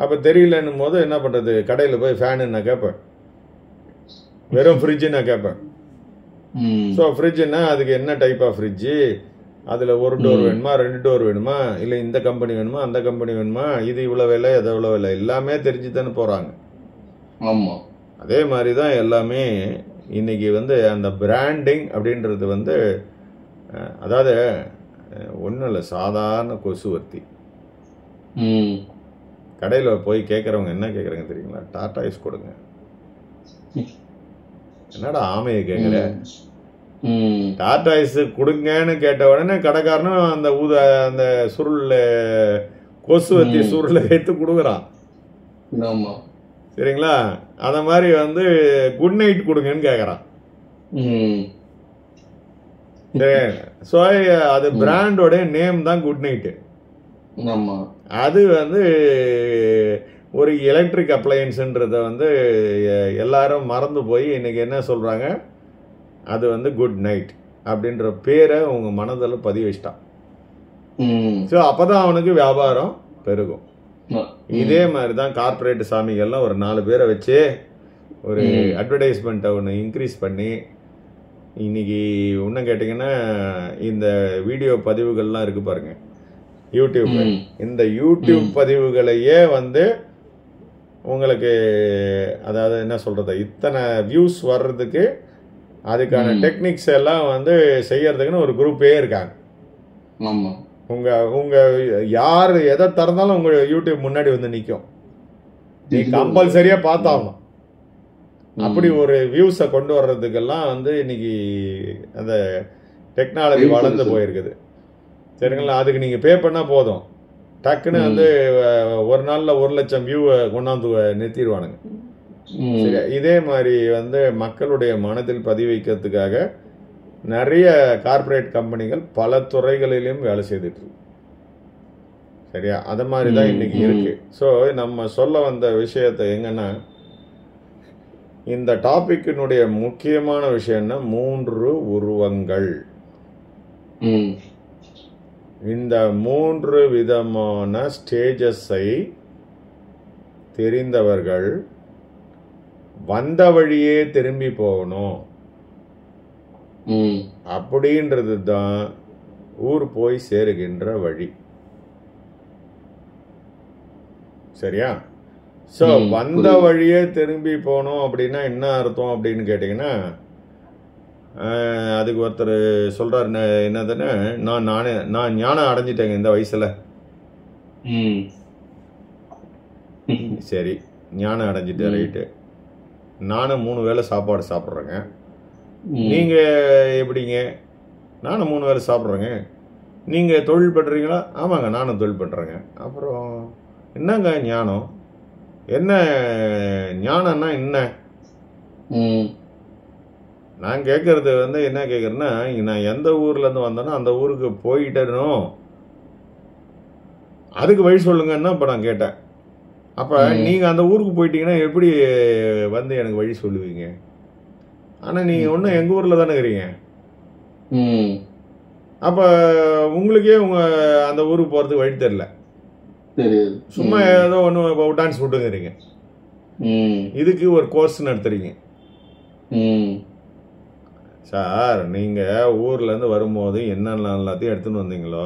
அப்போ தெரியலன்னும் போது என்ன பண்ணுறது? கடையில் போய் ஃபேனு நான் கேட்பேன், வெறும் ஃப்ரிட்ஜு நான் கேட்பேன். ஸோ ஃப்ரிட்ஜுன்னா அதுக்கு என்ன டைப் ஆஃப் ஃப்ரிட்ஜு, அதில் ஒரு டோர் வேணுமா 2 டோர் வேணுமா, இல்லை இந்த கம்பெனி வேணுமா அந்த கம்பெனி வேணுமா, இது இவ்வளோ விலை அது இவ்வளோ விலை, எல்லாமே தெரிஞ்சு தானே போகிறாங்க. ஆமாம். அதே மாதிரி தான் எல்லாமே இன்னைக்கு வந்து அந்த பிராண்டிங் அப்படின்றது வந்து அதாவது ஒன்றும் இல்லை, சாதாரண கொசுவர்த்தி. கடையில் போய் கேட்குறவங்க என்ன கேட்குறாங்க தெரியுங்களா? டாடாய்ஸ் கொடுங்க. என்னடா ஆமையை கேட்குற? டாடாய்ஸ் கொடுங்கன்னு கேட்ட உடனே கடைக்காரனும் அந்த அந்த சுருள் கொசுவத்தி சுருளை எடுத்து கொடுக்குறான். சரிங்களா? அத மாதிரி வந்து குட் நைட் கொடுங்கன்னு கேட்குறான். ஸோ அது பிராண்டோட நேம் தான் குட் நைட்டு. அது வந்து ஒரு எலக்ட்ரிக் அப்ளையன்ஸுன்றத வந்து எல்லாரும் மறந்து போய் இன்னைக்கு என்ன சொல்றாங்க, அது வந்து குட் நைட் அப்படின்ற பேரை உங்க மனதில் பதிவு வச்சிட்டான். ஸோ அப்பதான் அவனுக்கு வியாபாரம் பெருகும். இதே மாதிரி தான் கார்பரேட் சாமிகள்லாம் ஒரு 4 பேரை வச்சு ஒரு அட்வர்டைஸ்மெண்ட்டை ஒன்று இன்க்ரீஸ் பண்ணி இன்னைக்கு இன்னும் கேட்டிங்கன்னா இந்த வீடியோ பதிவுகள்லாம் இருக்கு பாருங்க யூடியூப். இந்த யூடியூப் பதிவுகளையே வந்து உங்களுக்கு அதாவது என்ன சொல்றது, இத்தனை வியூஸ் வர்றதுக்கு அதுக்கான டெக்னிக்ஸ் எல்லாம் வந்து செய்யறதுக்குன்னு ஒரு குரூப்பே இருக்காங்க. உங்க உங்க யார் எதை திறந்தாலும் உங்க யூடியூப் முன்னாடி வந்து நிற்கும். நீ கம்பல்சரியா பார்த்தாகணும். அப்படி ஒரு வியூஸை கொண்டு வர்றதுக்கெல்லாம் வந்து இன்னைக்கு அந்த டெக்னாலஜி வளர்ந்து போயிருக்குது. சரிங்களா? அதுக்கு நீங்க பே பண்ணா போதும், டக்குன்னு வந்து ஒரு நாள்ல 1 லட்சம் வியூவை கொண்டாந்து நிறுத்திடுவானுங்க. சரியா? இதே மாதிரி வந்து மக்களுடைய மனதில் பதிவு வைக்கிறதுக்காக நிறைய கார்பரேட் கம்பெனிகள் பல துறைகளிலும் வேலை செய்துட்டு இருக்கு. சரியா? அது மாதிரி தான் இன்னைக்கு இருக்கு. ஸோ நம்ம சொல்ல வந்த விஷயத்தை எங்கன்னா, இந்த டாபிக்கினுடைய முக்கியமான விஷயம்னா 3 உருவங்கள். இந்த 3 விதமான ஸ்டேஜஸை தெரிந்தவர்கள் வந்த வழியே திரும்பி போகணும் அப்படின்றது தான் ஊர் போய் சேருகின்ற வழி. சரியா? ஸோ வந்த வழியே திரும்பி போகணும் அப்படின்னா என்ன அர்த்தம் அப்படின்னு கேட்டிங்கன்னா, அதுக்கு ஒருத்தர் சொல்றாரு என்னதுன்னு, நான் ஞானம் அடைஞ்சிட்டேங்க இந்த வயசுல. சரி, ஞானம் அடைஞ்சிட்டு ரைட்டு. நானும் 3 வேளை சாப்பாடு சாப்பிட்றேங்க. நீங்கள் எப்படிங்க? நானும் 3 வேளை சாப்பிட்றேங்க. நீங்கள் தொழில் பண்ணுறீங்களா? ஆமாங்க, நானும் தொழில் பண்ணுறேங்க. அப்புறம் என்னங்க ஞானம்? என்ன ஞானம்னா என்ன? நான் கேட்கறது என்ன கேட்குறேன்னா, நான் எந்த ஊர்லேருந்து வந்தேனோ அந்த ஊருக்கு போயிட்டேனும், அதுக்கு வழி சொல்லுங்கன்னா இப்போ நான் கேட்டேன். அப்போ நீங்கள் அந்த ஊருக்கு போயிட்டீங்கன்னா எப்படி எனக்கு வழி சொல்லுவீங்க? ஆனால் நீங்கள் ஒன்றும் எங்கள் ஊரில் தானே இருக்கிறீங்க. அப்போ உங்களுக்கே அந்த ஊருக்கு போகிறதுக்கு வழி தெரியல. சும்மா ஏதோ ஒன்று டான்ஸ் விட்டுங்கிறீங்க. இதுக்கு ஒரு கோர்ஸ் நடத்துறீங்க. சார், நீங்கள் ஊர்லேருந்து வரும்போது என்னென்ன எல்லாத்தையும் எடுத்துன்னு வந்தீங்களோ,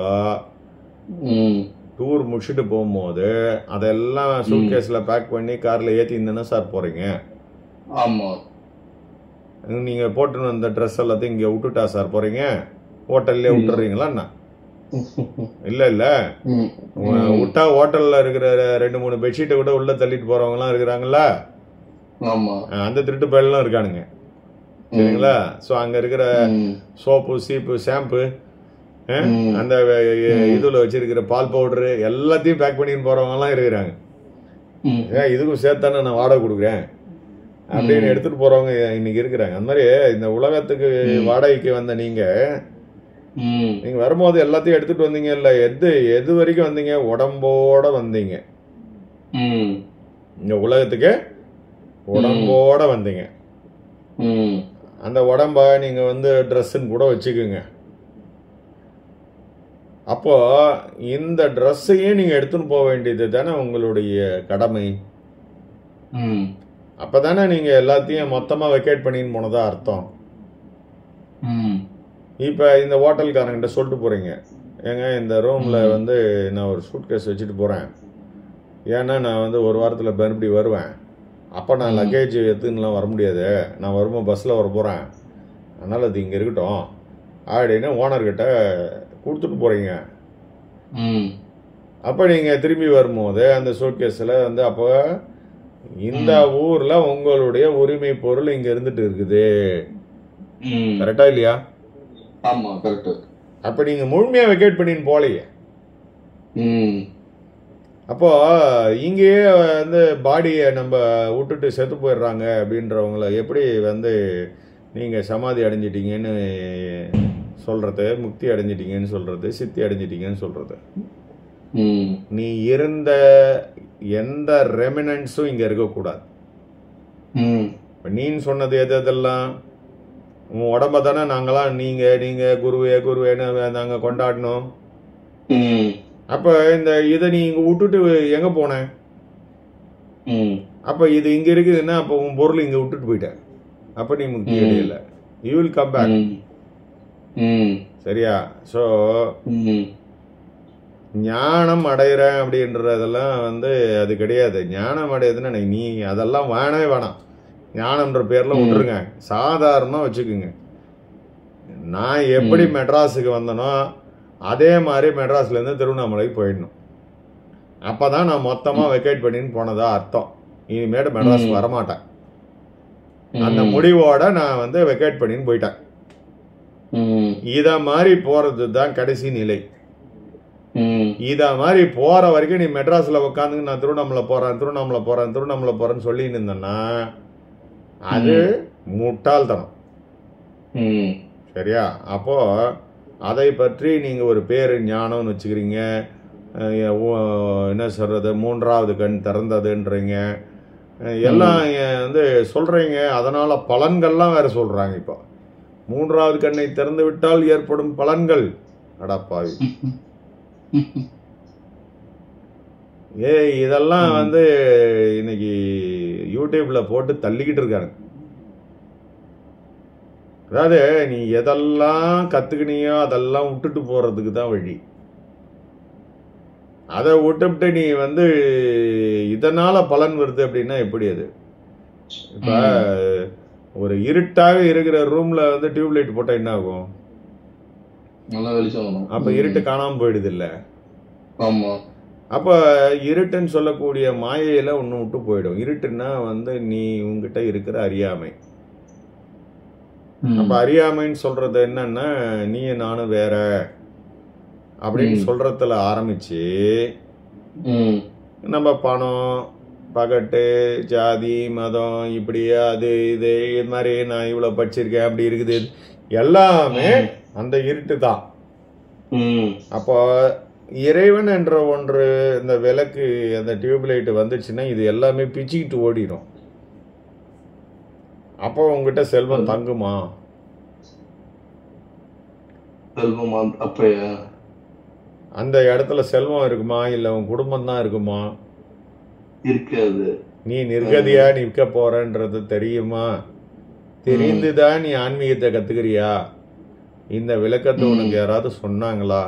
டூர் முடிச்சுட்டு போகும்போது அதெல்லாம் சூட்கேஸில் பேக் பண்ணி காரில் ஏற்றிருந்தேன்னா சார் போகிறீங்க. ஆமாம். நீங்கள் போட்டுன்னு வந்த ட்ரெஸ் எல்லாத்தையும் இங்கே விட்டுட்டா சார் போகிறீங்க? ஹோட்டல்லே விட்டுறீங்களா என்ன? இல்லை இல்லை, விட்டா ஹோட்டலில் இருக்கிற 2-3 பெட்ஷீட்டை கூட உள்ளே தள்ளிட்டு போகிறவங்களாம் இருக்கிறாங்களா? அந்த திருட்டு பயலாம் இருக்கானுங்க, சரிங்களா? ஸோ அங்கே இருக்கிற சோப்பு, சீப்பு, ஷாம்பு, அந்த இதில் வச்சிருக்கிற பால் பவுடரு எல்லாத்தையும் பேக் பண்ணின்னு போகிறவங்கலாம் இருக்கிறாங்க. இதுக்கும் சேர்த்தானே நான் வாடகை கொடுக்குறேன் அப்படின்னு எடுத்துகிட்டு போகிறவங்க இன்னைக்கு இருக்கிறாங்க. அந்த மாதிரி இந்த உலகத்துக்கு வாடகைக்கு வந்த நீங்கள் வரும்போது எல்லாத்தையும் எடுத்துகிட்டு வந்தீங்க. இல்லை, எது வரைக்கும் வந்தீங்க? உடம்போட வந்தீங்க. இந்த உலகத்துக்கு உடம்போட வந்தீங்க. அந்த உடம்ப நீங்கள் ட்ரெஸ்ஸுன்னு கூட வச்சுக்கோங்க. அப்போ இந்த ட்ரெஸ்ஸையும் நீங்கள் எடுத்துன்னு போக வேண்டியது தானே உங்களுடைய கடமை. அப்போ தானே நீங்கள் எல்லாத்தையும் மொத்தமாக வெக்கேட் பண்ணின்னு போனதா அர்த்தம். இப்போ இந்த ஹோட்டல்காரங்கிட்ட சொல்லிட்டு போகிறீங்க, ஏங்க இந்த ரூமில் நான் ஒரு சூட்கேஸ் வச்சுட்டு போகிறேன், ஏன்னா நான் ஒரு வாரத்தில் மறுபடியும் வருவேன், அப்போ நான் லக்கேஜ் எடுத்துன்னுலாம் வர முடியாது, நான் வரும்போது பஸ்ஸில் வர போகிறேன், அதனால் அது இங்கே இருக்கட்டும் அப்படின்னு ஓனர்கிட்ட கொடுத்துட்டு போகிறீங்க. அப்போ நீங்கள் திரும்பி வரும்போது அந்த சூட்கேஸில் அப்போ இந்த ஊரில் உங்களுடைய உரிமை பொருள் இங்கே இருந்துட்டு இருக்குது. கரெக்டா இல்லையா? ஆமாம், கரெக்டு. அப்போ நீங்கள் முழுமையாக வெக்கேட் பண்ணின்னு போகலையே. அப்போ இங்கேயே பாடியை நம்ம விட்டுட்டு செத்து போயிடுறாங்க அப்படின்றவங்கள எப்படி நீங்கள் சமாதி அடைஞ்சிட்டீங்கன்னு சொல்கிறது, முக்தி அடைஞ்சிட்டீங்கன்னு சொல்கிறது, சித்தி அடைஞ்சிட்டீங்கன்னு சொல்கிறது? நீ இருந்த எந்த ரெமினன்ஸும் இங்கே இருக்கக்கூடாது. இப்போ நீன்னு சொன்னது எதெல்லாம் உன் உடம்ப தானே நாங்களாம் நீங்கள் குருவேன்னு நாங்கள் கொண்டாடணும். அப்போ இதை நீ இங்கே விட்டுட்டு எங்கே போன? அப்போ இது இங்கே இருக்குதுன்னா அப்போ உன் பொருள் இங்கே விட்டுட்டு போயிட்டேன். அப்போ நீ முக்தி அடையலை. You will come back. சரியா? ஸோ ஞானம் அடைகிறேன் அப்படின்றதெல்லாம் அது கிடையாது. ஞானம் அடையுதுன்னா நீ அதெல்லாம் வேணவே வேணாம். ஞானம்ன்ற பேரில் விட்டுருங்க, சாதாரணமாக வச்சுக்குங்க. நான் எப்படி மெட்ராஸுக்கு வந்தனோ அதே மாதிரி மெட்ராஸ்லேருந்து திருவண்ணாமலைக்கு போயிடணும். அப்போ தான் நான் மொத்தமாக வெக்கேட் பண்ணின்னு போனதா அர்த்தம். இனிமேட்டு மெட்ராஸ் வரமாட்டேன். அந்த முடிவோட நான் வெக்கேட் பண்ணின்னு போயிட்டேன். இதை மாதிரி போகிறது தான் கடைசி நிலை. இதை மாதிரி போகிற வரைக்கும் நீ மெட்ராஸில் உட்காந்து நான் திருவண்ணாமலை போகிறேன்னு சொல்லின்னு இருந்தேன்னா அது முட்டாள்தனம். சரியா? அப்போ அதை பற்றி நீங்கள் ஒரு பேர் ஞானம்னு வச்சுக்கிறீங்க. என்ன சொல்கிறது, 3வது கண் திறந்ததுன்றீங்க, எல்லாம் சொல்கிறீங்க. அதனால் பலன்கள்லாம் வேறு சொல்கிறாங்க. இப்போ 3வது கண்ணை திறந்து விட்டால் ஏற்படும் பலன்கள். அடப்பாவி, இதெல்லாம் இன்னைக்கு யூடியூப்ல போட்டு தள்ளிக்கிட்டு இருக்காங்க. அதாவது நீ எதெல்லாம் கத்துக்கினியோ அதெல்லாம் விட்டுட்டு போறதுக்கு தான் வழி. அதை விட்டுவிட்டு நீ இதனால பலன் வருது அப்படின்னா எப்படி? அது இப்ப ஒரு இருட்டாக இருக்கிற ரூம்ல டியூப்லைட் போட்டா என்ன ஆகும்? நல்லா வெளிச்சம் வரும். அப்ப இருட்டு காணாம போயிடுது இல்ல? ஆமா. அப்போ இருட்டுன்னு சொல்லக்கூடிய மாயையில் ஒன்று விட்டு போயிடும். இருட்டுன்னா நீ உங்ககிட்ட இருக்கிற அறியாமை. அப்போ அறியாமைன்னு சொல்றது என்னன்னா நீ நானும் வேற அப்படின்னு சொல்றதுல ஆரம்பிச்சு நம்ம பணம், பகட்டு, ஜாதி, மதம், இப்படியே அது இது மாதிரி நான் இவ்வளோ படிச்சிருக்கேன் அப்படி இருக்குது எல்லாமே அந்த இருட்டு தான். அப்போ இறைவன் என்ற ஒன்று இந்த விளக்கு அந்த டியூப்லைட் வந்துச்சுன்னா இது எல்லாமே பிச்சுக்கிட்டு ஓடிடும். அப்போ உங்ககிட்ட செல்வம் தங்குமா? அந்த இடத்துல செல்வம் இருக்குமா இல்ல உன் குடும்பம் தான் இருக்குமா? இருக்காது. நீ நிர்கதியா நிற்க போறன்றது தெரியுமா? தெரிந்துதான் நீ ஆன்மீகத்தை கத்துக்கிறியா? இந்த விளக்கத்தை உனக்கு யாராவது சொன்னாங்களா?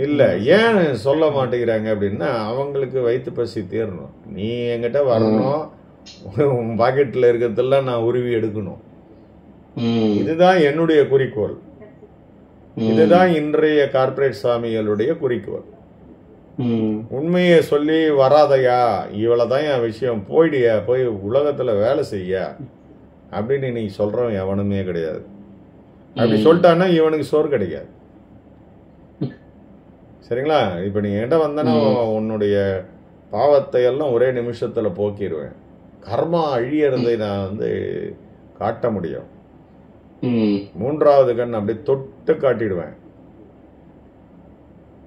இல்ல. ஏன் சொல்ல மாட்டேங்கிறாங்க அப்படின்னா அவங்களுக்கு வயிற்று பசி தீரணும். நீ என்கிட்ட வரணும், பாக்கெட்ல இருக்கிறதெல்லாம் நான் உருவி எடுக்கணும். இதுதான் என்னுடைய குறிக்கோள். இதுதான் இன்றைய கார்ப்பரேட் சாமிகளுடைய குறிக்கோள். உண்மையை சொல்லி வராதையா, இவ்வளவுதான் என் விஷயம், போயிடியா, போய் உலகத்துல வேலை செய்ய அப்படின்னு நீ சொல்றவன் எவனுமே கிடையாது. அப்படி சொல்லிட்டான்னா இவனுக்கு சோறு கிடைக்காது. சரிங்களா? இப்ப நீ என்கிட்ட வந்தனா உன்னுடைய பாவத்தை எல்லாம் ஒரே நிமிஷத்துல போக்கிடுவேன். கர்மா அழியறதை நான் காட்ட முடியும். மூன்றாவது கண் அப்படி தொட்டு காட்டிடுவேன்.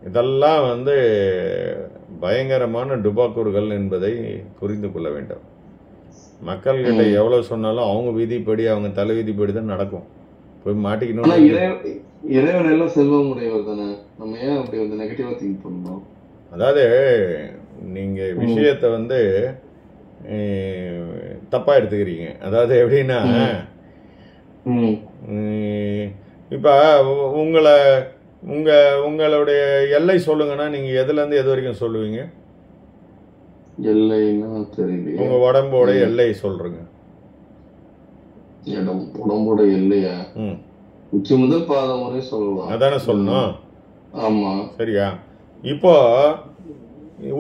இதெல்லாம் பயங்கரமான டுபாக்கூர்கள் என்பதை புரிந்து கொள்ள வேண்டும். மக்கள்கிட்ட எவ்வளவு சொன்னாலும் அவங்க விதிப்படி, அவங்க தலை விதிப்படி தான் நடக்கும். போய் மாட்டிக்கணும். இறைவன் எல்லாம் செல்வம் உடையவர் தானே, நம்ம ஏன் அப்படி நெகட்டிவா திங்க் பண்ணணும்? அதாவது நீங்க விஷயத்தை தப்பா எடுத்துக்கிறீங்க. அதாவது எப்படின்னா இப்ப உங்களுடைய எல்லை சொல்லுங்கன்னா நீங்க எதுல இருந்து எது வரைக்கும் சொல்லுவீங்க? எல்லைன்னா தெரியல. உங்க உடம்போட எல்லை சொல்றீங்க. உடம்போட எல்லையா? உச்சி முதல் பாதம் வரை சொல்லலாம். அதானே சொல்லணும். ஆமா, சரியா? இப்போ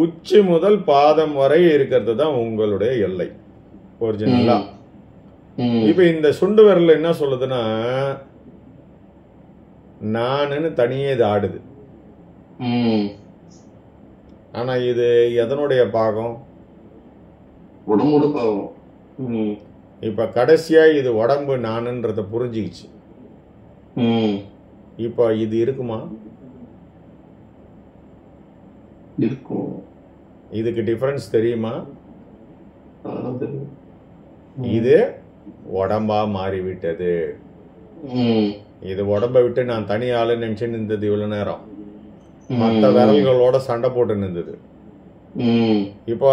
உச்சி முதல் பாதம் வரை இருக்கிறது தான் உங்களுடைய எல்லை ஒரிஜினலா. இப்ப இந்த சுண்டு விரல் என்ன சொல்லுதுன்னா நானுன்னு தனியே இது ஆடுது. ஆனா இது எதனுடைய பாகம்? உடம்போட பாகம். இப்ப கடைசியா இது உடம்பு நானுன்றத புரிஞ்சுக்கிச்சு. இப்ப இது இருக்குமா? இருக்கும். இதுக்கு டிஃபரன்ஸ் தெரியுமா? இது உடம்பா மாறிவிட்டது. இது உடம்பை விட்டு நான் தனி ஆளு நினைச்சு நின்றது இவ்வளவு நேரம். மற்ற விரல்களோட சண்டை போட்டு நின்றது. இப்போ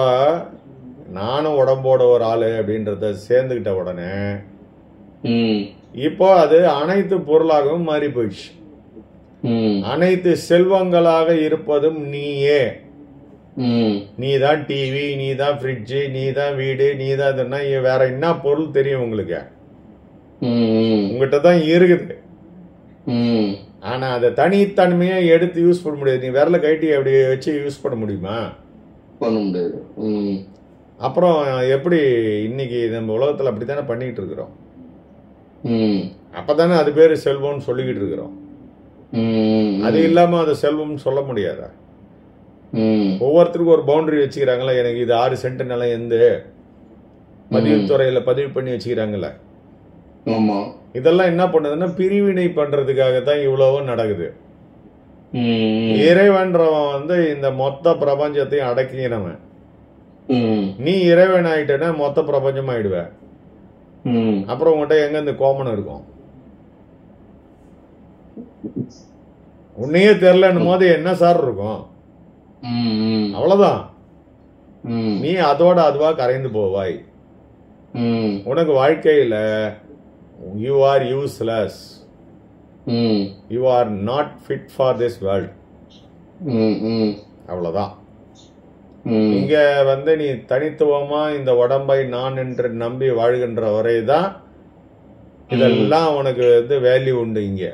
நானும் உடம்போட ஒரு ஆளு அப்படின்றத சேர்ந்துகிட்ட உடனே இப்போ அது அனைத்து பொருளாகவும் மாறி போயிடுச்சு. அனைத்து செல்வங்களாக இருப்பதும் நீயே. நீதான் டிவி, நீதான் ஃப்ரிட்ஜு, நீதான் வீடு, நீதான் இதுன்னா வேற என்ன பொருள் தெரியும் உங்களுக்கு? உங்ககிட்ட தான் இருக்குது. ஆனா அதை தனித்தன்மையா எடுத்து யூஸ் பண்ண முடியாது. நீ விரல கட்டி அப்படி வச்சு யூஸ் பண்ண முடியுமா? பண்ண முடியாது. அப்புறம் எப்படி இன்னைக்கு நம்ம உலகத்துல அப்படித்தானே பண்ணிட்டு இருக்கிறோம். அப்பதானே அது பேரு செல்வம்னு சொல்லிக்கிட்டு இருக்கிறோம். அது இல்லாம அது செல்வம்னு சொல்ல முடியாதா? ஒவ்வொருத்தருக்கும் ஒரு பவுண்டரி வச்சுக்கிறாங்களா? எனக்கு இது 6 சென்ட் நிலம் எந்த பதிவுத்துறையில பதிவு பண்ணி வச்சுக்கிறாங்கல்ல. இதெல்லாம் என்ன பண்ணுதுன்னா பிரிவினை பண்றதுக்காக தான் இவ்வளவும் நடக்குது. இறைவன்றவன் இந்த மொத்த பிரபஞ்சத்தையும் அடக்கினவன். நீ இறைவன் ஆயிட்டேன்னா மொத்த பிரபஞ்சம் ஆயிடுவ. அப்புறம் உங்ககிட்ட எங்க இந்த கோமனம் இருக்கும்? உன்னையே தெரியலன்னும் போது என்ன சார் இருக்கும்? அவ்வளவுதான். நீ அதோட அதுவா கரைந்து போவாய். உனக்கு வாழ்க்கையில you are useless. You are not fit for this world. அவ்வளவுதான். இங்க நீ தனித்துவமா இந்த உடம்பை நான் என்று நம்பி வாழ்கின்ற வரைதான் இதெல்லாம் உனக்கு வேல்யூ உண்டு. இங்க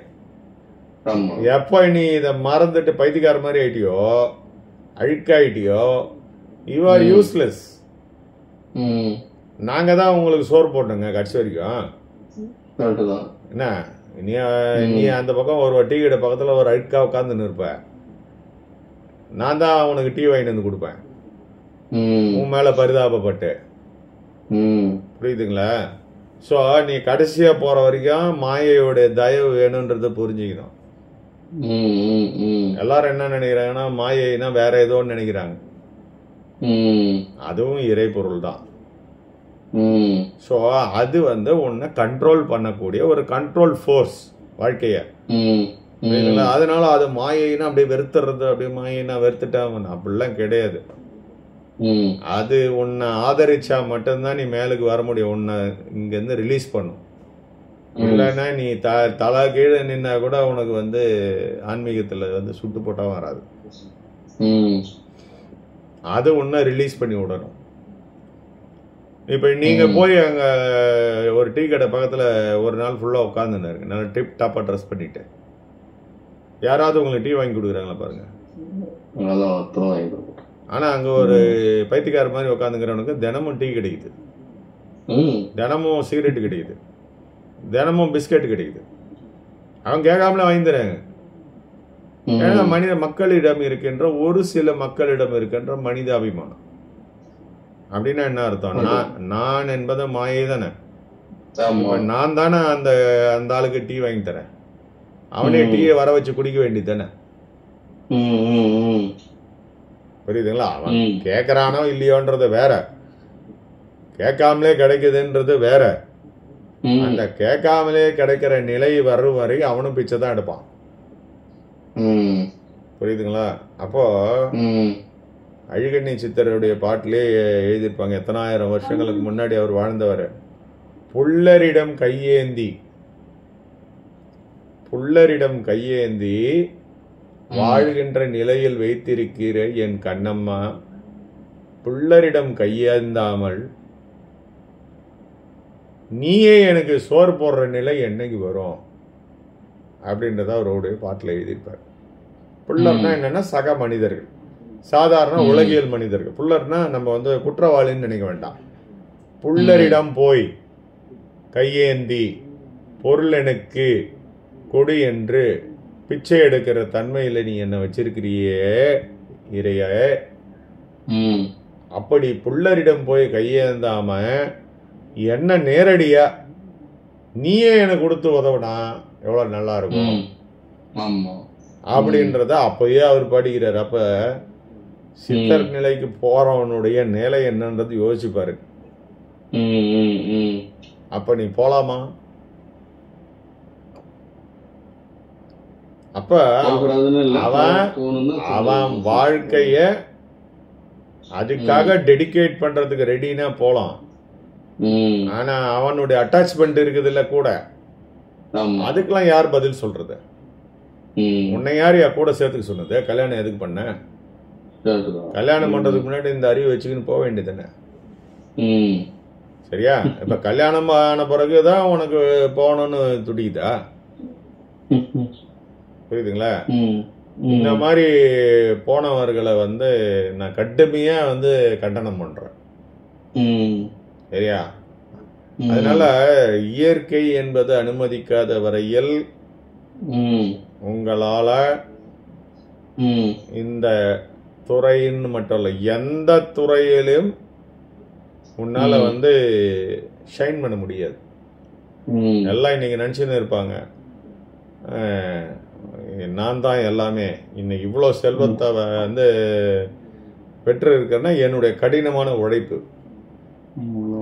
ஆமா. எப்ப நீ இத மறந்துட்டு பைத்தியக்கார மாதிரி ஆயிட்டியோ, அழுக்காயிட்டியோ, யூ ஆர் யூஸ்லெஸ். நாங்க தான் உங்களுக்கு சோறு போட்டோங்க கடைசி வரைக்கும். கரெக்ட் தான். என்ன நீ அந்த பக்கம் ஒரு டீ கடை பக்கத்துல ஒரு அழுக்கா உட்காந்துன்னு இருப்ப, நான் தான் உனக்கு டீ வாங்கிட்டு வந்து கொடுப்பேன் உன் மேல பரிதாபப்பட்டு. புரியுதுங்களா? ஸோ நீ கடைசியா போற வரைக்கும் மாயையோடைய தயவு வேணும்ன்றத புரிஞ்சுக்கணும். எல்லாரும் என்ன நினைக்கிறாங்கன்னா மாயைனா வேற ஏதோ நினைக்கிறாங்க. அதுவும் இறை பொருள் தான். ஸோ அது உன்னை கண்ட்ரோல் பண்ணக்கூடிய ஒரு கண்ட்ரோல் ஃபோர்ஸ் வாழ்க்கைய. அதனால அது மாயைனா அப்படியே வெறுத்துறது, அப்படியே மாயைனா வெறுத்துட்டான் அப்படிலாம் கிடையாது. அது உன்னை ஆதரிச்சா மட்டும்தான் நீ மேலுக்கு வர முடியும், உன்னை இங்க இருந்து ரிலீஸ் பண்ணும். இல்லைன்னா நீ தலை கீழே நின்னா கூட உனக்கு ஆன்மீகத்துல சுட்டு போட்டா வராது. அது உன்னை ரிலீஸ் பண்ணி விடணும். இப்ப நீங்க போய் அங்க ஒரு டீ கடை பக்கத்துல ஒரு நாள் ஃபுல்லா உட்காந்துருந்தாரு, நல்லா டிப் டாப்பா ட்ரெஸ் பண்ணிட்டு, யாராவது உங்களுக்கு டீ வாங்கி கொடுக்குறாங்களா பாருங்க. ஆனா அங்க ஒரு பைத்தியக்கார மாதிரி உட்காந்துங்கிறவனுக்கு தினமும் டீ கிடைக்குது, தினமும் சிகரெட் கிடைக்குது, தினமும் பிஸ்கட் கிடைக்குது. அவன் கேட்காமல வாங்கி தராங்க. ஏன்னா மக்களிடம் இருக்கின்ற ஒரு சில மக்களிடம் இருக்கின்ற மனித அபிமானம். அப்படின்னா என்ன அர்த்தம்? நான் என்பது மாயை தானே. நான் தானே அந்த ஆளுக்கு டீ வாங்கி தரேன், அவனே டீயை வர வச்சு குடிக்க வேண்டியது தானே. புரியுதுங்களா? அவன் கேட்கறானோ இல்லையோன்றது வேற, கேட்காமலே கிடைக்குதுன்றது வேற. அந்த கேட்காமலே கிடைக்கிற நிலை வரும் வரை அவனும் பிச்சை தான் எடுப்பான். புரியுதுங்களா? அப்போ அழகண்ணி சித்தருடைய பாட்டிலே எழுதியிருப்பாங்க, எத்தனாயிரம் வருஷங்களுக்கு முன்னாடி அவர் வாழ்ந்தவர். புல்லரிடம் கையேந்தி வாழ்கின்ற நிலையில் வைத்திருக்கிற என் கண்ணம்மா, புல்லரிடம் கையேந்தாமல் நீயே எனக்கு சோறு போடுற நிலை என்னைக்கு வரும் அப்படின்றத அவருடைய பாட்டில் எழுதியிருப்பார். புல்லர்னா என்னன்னா சக மனிதர்கள், சாதாரண உலகியல் மனிதர்கள். புல்லர்னா நம்ம குற்றவாளின்னு நினைக்க வேண்டாம். புல்லரிடம் போய் கையேந்தி பொருள் எனக்கு கொடு என்று பிச்சை எடுக்கிற தன்மையில நீ என்ன வச்சிருக்கிறியே இறைய. அப்படி புல்லரிடம் போய் கையேந்தாம என்ன நேரடியா நீயே எனக்கு கொடுத்து உதவுனா எவ்வளவு நல்லா இருக்கும் அப்படின்றத அப்பயே அவர் படிக்கிறார். அப்ப சித்தர் நிலைக்கு போறவனுடைய நிலை என்னன்றது யோசிப்பாரு. அப்ப நீ போலாமா? அப்ப அவன் வாழ்க்கைய அதுக்காக டெடிகேட் பண்றதுக்கு ரெடினா போலாம். ஆனா அவனுடைய அட்டாச்மெண்ட் இருக்குது இல்ல கூட, அதுக்கெல்லாம் யார் பதில் சொல்றது? உன்னை யார் கூட சேர்த்துக்க சொன்னது? கல்யாணம் எதுக்கு பண்ண? கல்யாணம் பண்றதுக்கு முன்னாடி இந்த அறிவு வச்சுக்கின்னு போக வேண்டியதுதானே. சரியா? இப்ப கல்யாணம் ஆன பிறகுதான் உனக்கு போகணும்னு துடிக்குதா? புரியுதுங்களா? இந்த மாதிரி போனவர்களை நான் கடுமையா கண்டனம் பண்றேன். சரியா? அதனால இயற்கை என்பது அனுமதிக்காத வரையில் உங்களால இந்த துறைன்னு மட்டும் இல்ல, எந்த துறையிலும் உன்னால ஷைன் பண்ண முடியாது. எல்லாம் இன்னைக்கு நினைச்சுன்னு இருப்பாங்க, நான் தான் எல்லாமே, இன்னைக்கு இவ்வளவு செல்வத்தை பெற்று இருக்கிறேன்னா என்னுடைய கடினமான உழைப்பு,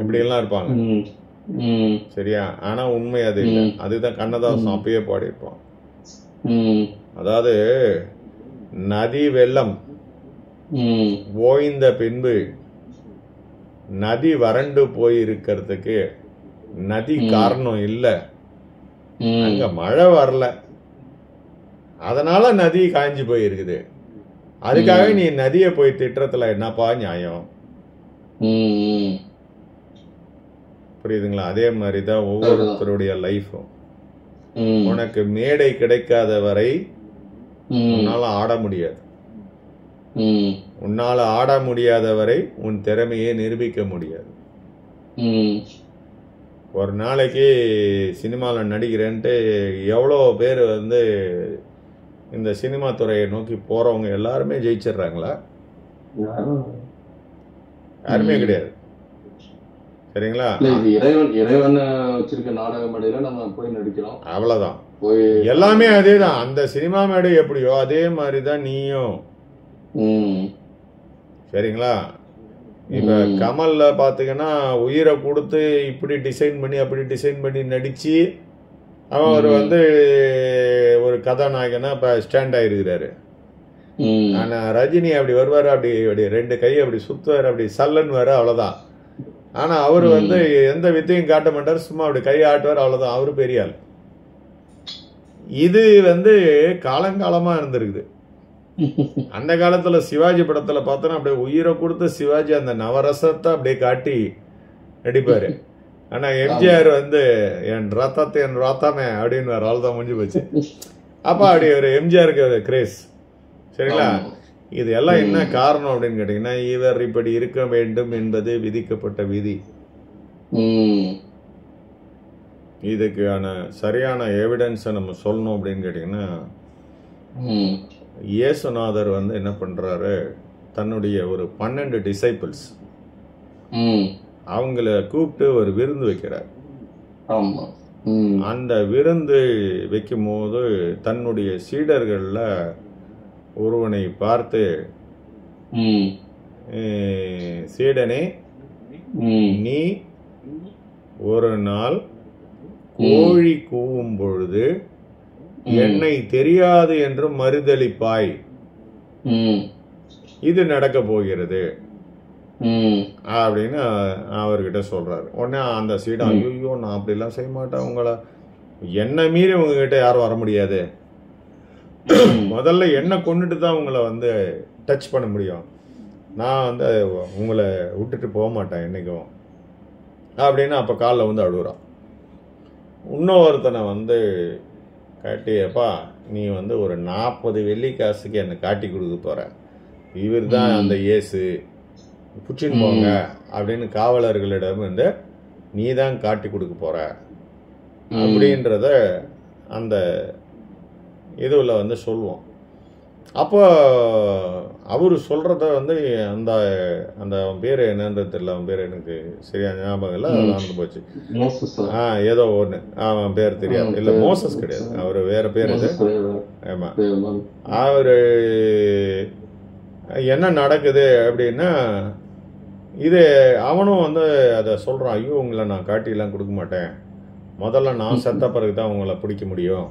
இப்படி எல்லாம் இருப்பாங்க. சரியா? ஆனா உண்மை அது இல்லை. அதுதான் கண்ணதாசன் அப்பயே பாடியிருப்பான். அதாவது நதி வெள்ளம் ஓய்ந்த பின்பு நதி வறண்டு போயிருக்கிறதுக்கு நதி காரணம் இல்ல, அங்க மழை வரல, அதனால நதி காஞ்சி போயிருக்குது. அதுக்காக நீ நதியை போய் திட்டத்துல என்னப்பா நியாயம்? புரியுதுங்களா? அதே மாதிரிதான் ஒவ்வொருத்தருடைய லைஃபும். உனக்கு மேடை கிடைக்காத வரை உன்னால ஆட முடியாது. உன்னால ஆட முடியாத வரை உன் திறமையை நிரூபிக்க முடியாது. ஒரு நாளைக்கு சினிமாவில் நடிக்கிறேன்ட்டு எவ்வளோ பேர் வந்து இந்த சினிமா துறையை நோக்கி போறவங்க எல்லாருமே ஜெயிச்சிடுறாங்களா? யாருமே கிடையாது. சரிங்களா? இறைவன் வச்சிருக்க நாடக மேடையில நம்ம போய் நடிக்கிறோம், அவ்வளவுதான். எல்லாமே அதேதான். அந்த சினிமா மேடை எப்படியோ அதே மாதிரிதான் நீயும். சரிங்களா? இப்ப கமல்ல பாத்தீங்கன்னா உயிரை கொடுத்து இப்படி டிசைன் பண்ணி அப்படி டிசைன் பண்ணி நடிச்சு அவர் வந்து ஒரு கதாநாயகனா இப்ப ஸ்டாண்ட் ஆயிருக்கிறாரு. ஆனா ரஜினி அப்படி வருவாரு, அப்படி ரெண்டு கையை அப்படி சுத்துவாரு, அப்படி சல்லன்னு வர, அவ்வளவுதான். ஆனா அவரு வந்து எந்த வித்தையும் காட்ட மாட்டாரு, சும்மா அப்படி கையை ஆட்டுவார், அவ்வளவுதான். அவரு பெரிய ஆள். இது வந்து காலங்காலமா இருந்திருக்குது. அந்த காலத்துல சிவாஜி படத்துல பார்த்தோன்னா அப்படியே உயிரை கொடுத்து சிவாஜி அந்த நவரசத்தை அப்படியே காட்டி நடிப்பாரு. ஆனா எம்ஜிஆர் வந்து என் ரத்தத்தை என் ரத்தமே அப்படின்னு அவ்வளவுதான் முடிஞ்சு போச்சு. அப்ப அப்படி ஒரு எம்ஜிஆருக்கு கிரேஸ். சரிங்களா? இது எல்லாம் என்ன காரணம் அப்படின்னு கேட்டீங்கன்னா, இவர் இப்படி இருக்க வேண்டும் என்பது விதிக்கப்பட்ட விதி. இதுக்கான சரியான எவிடன்ஸை நம்ம சொல்லணும் அப்படின்னு கேட்டீங்கன்னா, இயேசுநாதர் வந்து என்ன பண்றாரு, தன்னுடைய ஒரு 12 டிசைபிள்ஸ் அவங்கள கூப்பிட்டு ஒரு விருந்து வைக்கிறார். அந்த விருந்து வைக்கும் போது தன்னுடைய சீடர்கள்ல ஒருவனை பார்த்து, சீடனே, நீ ஒரு நாள் கோழி கூவும் பொழுது என்னை தெரியாது என்று மறுதளிப்பாய், இது நடக்க போகிறது அப்படின்னு அவர்கிட்ட சொல்றாரு. உடனே அந்த சீடன், ஐயோ நான் அப்படிலாம் செய்ய மாட்டேன், உங்களை என்ன மீறி உங்ககிட்ட யாரும் வர முடியாது, முதல்ல என்ன கொண்டுட்டு தான் உங்களை வந்து டச் பண்ண முடியும், நான் வந்து உங்களை விட்டுட்டு போக மாட்டேன் என்னைக்கும் அப்படின்னு அப்ப காலில் வந்து அழுகுறான். இன்னொருத்தனை வந்து காட்டியப்பா, நீ வந்து ஒரு 40 வெள்ளிக்காசுக்கு என்னை காட்டி கொடுக்க போற, இவர் தான் அந்த இயேசு, புச்சின்னு போங்க அப்படின்னு காவலர்களிடம் வந்து நீ தான் காட்டி கொடுக்க போற அப்படின்றத அந்த இதுல வந்து சொல்லுவோம். அப்போ அவரு சொல்றத வந்து அந்த அந்த அவன் பேரு என்னன்றது தெரியல, அவன் பேர் எனக்கு சரியா ஞாபகம் இல்லை, நடந்து போச்சு. ஏதோ ஒண்ணு, அவன் பேர் தெரியாது. இல்ல மோசஸ் கிடையாது, அவரு வேற பேர் இது. ஆமா, அவரு என்ன நடக்குது அப்படின்னா, இது அவனும் வந்து அதை சொல்றான், ஐயோ உங்களை நான் காட்டிலாம் கொடுக்க மாட்டேன், முதல்ல நான் செத்த பிறகுதான் உங்களை பிடிக்க முடியும்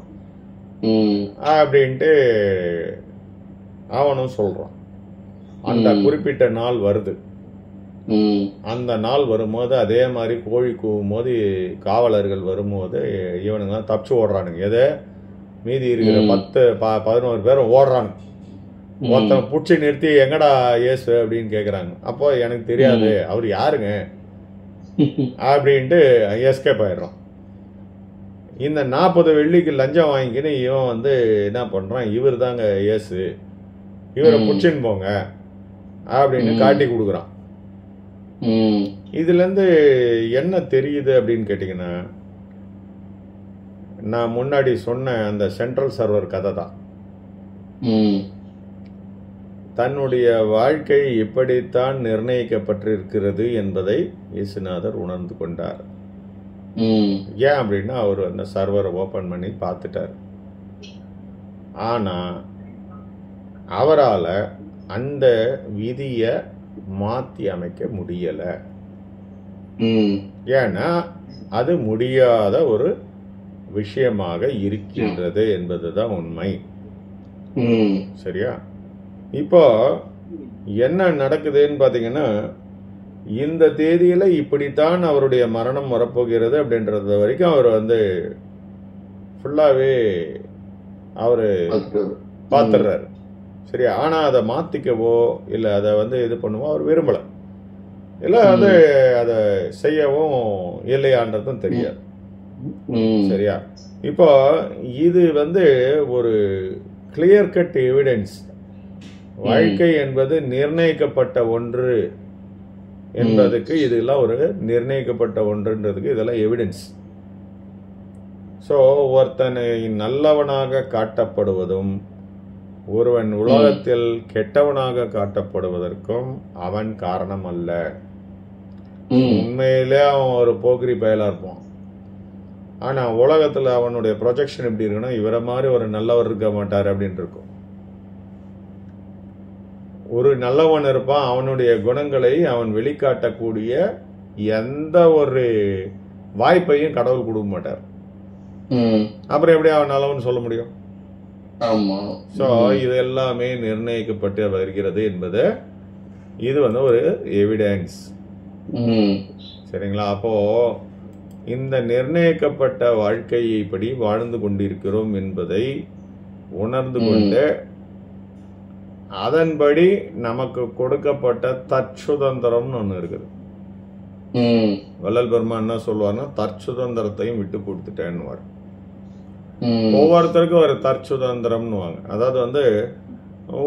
அப்படின்ட்டு அவனும் சொல்றான். அந்த குறிப்பிட்ட நாள் வருது. அந்த நாள் வரும்போது அதே மாதிரி கோழி கூவும் போது காவலர்கள் வரும்போது இவனுங்க தப்பிச்சு ஓடுறானுங்க. எதை மீதி இருக்கிற 10-11 பேரும் ஓடுறானுங்க. ஒருத்தன் புடிச்சு நிறுத்தி எங்கடா இயேசு அப்படின்னு கேக்குறாங்க. அப்போ எனக்கு தெரியாது அவர் யாருங்க அப்படின்ட்டு எஸ்கேப் ஆயிடுறான். இந்த 40 வெள்ளிக்கு லஞ்சம் வாங்கிக்கின்னு இவன் வந்து என்ன பண்றான், இவர் தாங்க இயேசு, இவரை புடிச்சுன்னு போங்க அப்படின்னு காட்டி கொடுக்குறான். இதுல இருந்து என்ன தெரியுது அப்படின்னு கேட்டீங்கன்னா, நான் முன்னாடி சொன்ன அந்த சென்ட்ரல் சர்வர் கதை தான். தன்னுடைய வாழ்க்கை இப்படித்தான் நிர்ணயிக்கப்பட்டிருக்கிறது என்பதை இயேசுநாதர் உணர்ந்து கொண்டார். ஏன் அப்படின்னா, அவர் அந்த சர்வரை ஓபன் பண்ணி பார்த்துட்டார். ஆனா அவரால் அந்த விதிய மாத்தி அமைக்க முடியல. ஏன்னா அது முடியாத ஒரு விஷயமாக இருக்கின்றது என்பதுதான் உண்மை. சரியா? இப்போ என்ன நடக்குதுன்னு பாத்தீங்கன்னா, இந்த தேதியில இப்படித்தான் அவருடைய மரணம் வரப்போகிறது அப்படின்றது வரைக்கும் அவர் வந்து ஃபுல்லாவே அவரு பார்த்துடுறாரு. சரியா? ஆனா அதை மாத்திக்கவோ இல்ல அதை வந்து இது பண்ணுவோ அவர் விரும்பல, இல்ல வந்து அதை செய்யவும் இல்லையான்றதும் தெரியாது. சரியா? இப்போ இது வந்து ஒரு கிளியர் கட் எவிடன்ஸ். வாழ்க்கை என்பது நிர்ணயிக்கப்பட்ட ஒன்று என்பதுக்கு இதெல்லாம் ஒரு நிர்ணயிக்கப்பட்ட ஒன்றுன்றதுக்கு இதெல்லாம் எவிடன்ஸ். ஸோ ஒருத்தனை நல்லவனாக காட்டப்படுவதும் ஒருவன் உலகத்தில் கெட்டவனாக காட்டப்படுவதற்கும் அவன் காரணம் அல்ல. உண்மையிலே அவன் ஒரு போக்கிரி பயலா இருப்பான். ஆனா உலகத்துல அவனுடைய ப்ரொஜெக்ஷன் எப்படி இருக்குன்னா, இவரை மாதிரி ஒரு நல்லவர் இருக்க மாட்டார் அப்படின்னு இருக்கும். ஒரு நல்லவன் இருப்பான், அவனுடைய குணங்களை அவன் வெளிக்காட்டக்கூடிய எந்த ஒரு வாய்ப்பையும் கடவுள் கொடுக்க மாட்டார். அப்புறம் எப்படி அவன் நல்லவன் சொல்ல முடியும்? ஸோ இது எல்லாமே நிர்ணயிக்கப்பட்டு வருகிறது என்பது இது வந்து ஒரு எவிடன்ஸ். சரிங்களா? அப்போ இந்த நிர்ணயிக்கப்பட்ட வாழ்க்கையை படி வாழ்ந்து கொண்டிருக்கிறோம் என்பதை உணர்ந்து கொண்டு அதன்படி நமக்கு கொடுக்கப்பட்ட தற்சுதந்திரம்னு ஒண்ணு இருக்குது. வள்ளல் பெருமான் என்ன சொல்லுவார்னா, தற்சுதந்திரத்தையும் விட்டு கொடுத்துட்டேன்னு. ஒவ்வொருத்தருக்கும் ஒரு தற்சுதந்திரம்னுவாங்க. அதாவது வந்து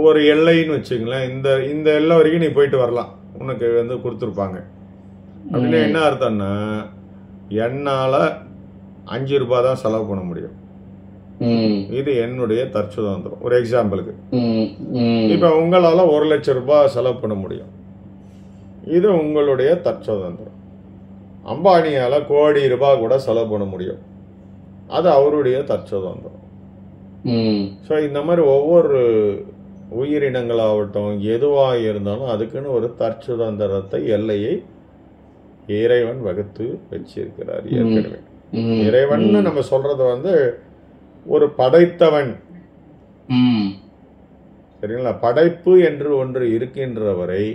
ஒரு எல்லைன்னு வச்சுங்களேன், இந்த எல்லை வரைக்கும் நீ போயிட்டு வரலாம், உனக்கு வந்து கொடுத்துருப்பாங்க. அப்படின்னா என்ன அர்த்தம்னா, என்னால 5 ரூபாய் தான் செலவு பண்ண முடியும். இது என்னுடைய தற்சுதந்திரம். ஒரு எக்ஸாம்பிளுக்கு, இப்ப உங்களால 1 லட்சம் ரூபாய் செலவு பண்ண முடியும். இது உங்களுடைய தற்சுதந்திரம். அம்பானியால 1 கோடி ரூபாய் கூட செலவு பண்ண முடியும். அது அவருடைய தற்சுதந்திரம். ஸோ இந்த மாதிரி ஒவ்வொரு உயிரினங்களாகட்டும் எதுவாக இருந்தாலும் அதுக்குன்னு ஒரு தற்சுதந்திரத்தை, எல்லையை இறைவன் வகுத்து வச்சிருக்கிறார். ஏற்கனவே இறைவன் நம்ம சொல்றது வந்து ஒரு படைத்தவன். சரிங்களா? படைப்பு என்று ஒன்று இருக்கின்ற வரை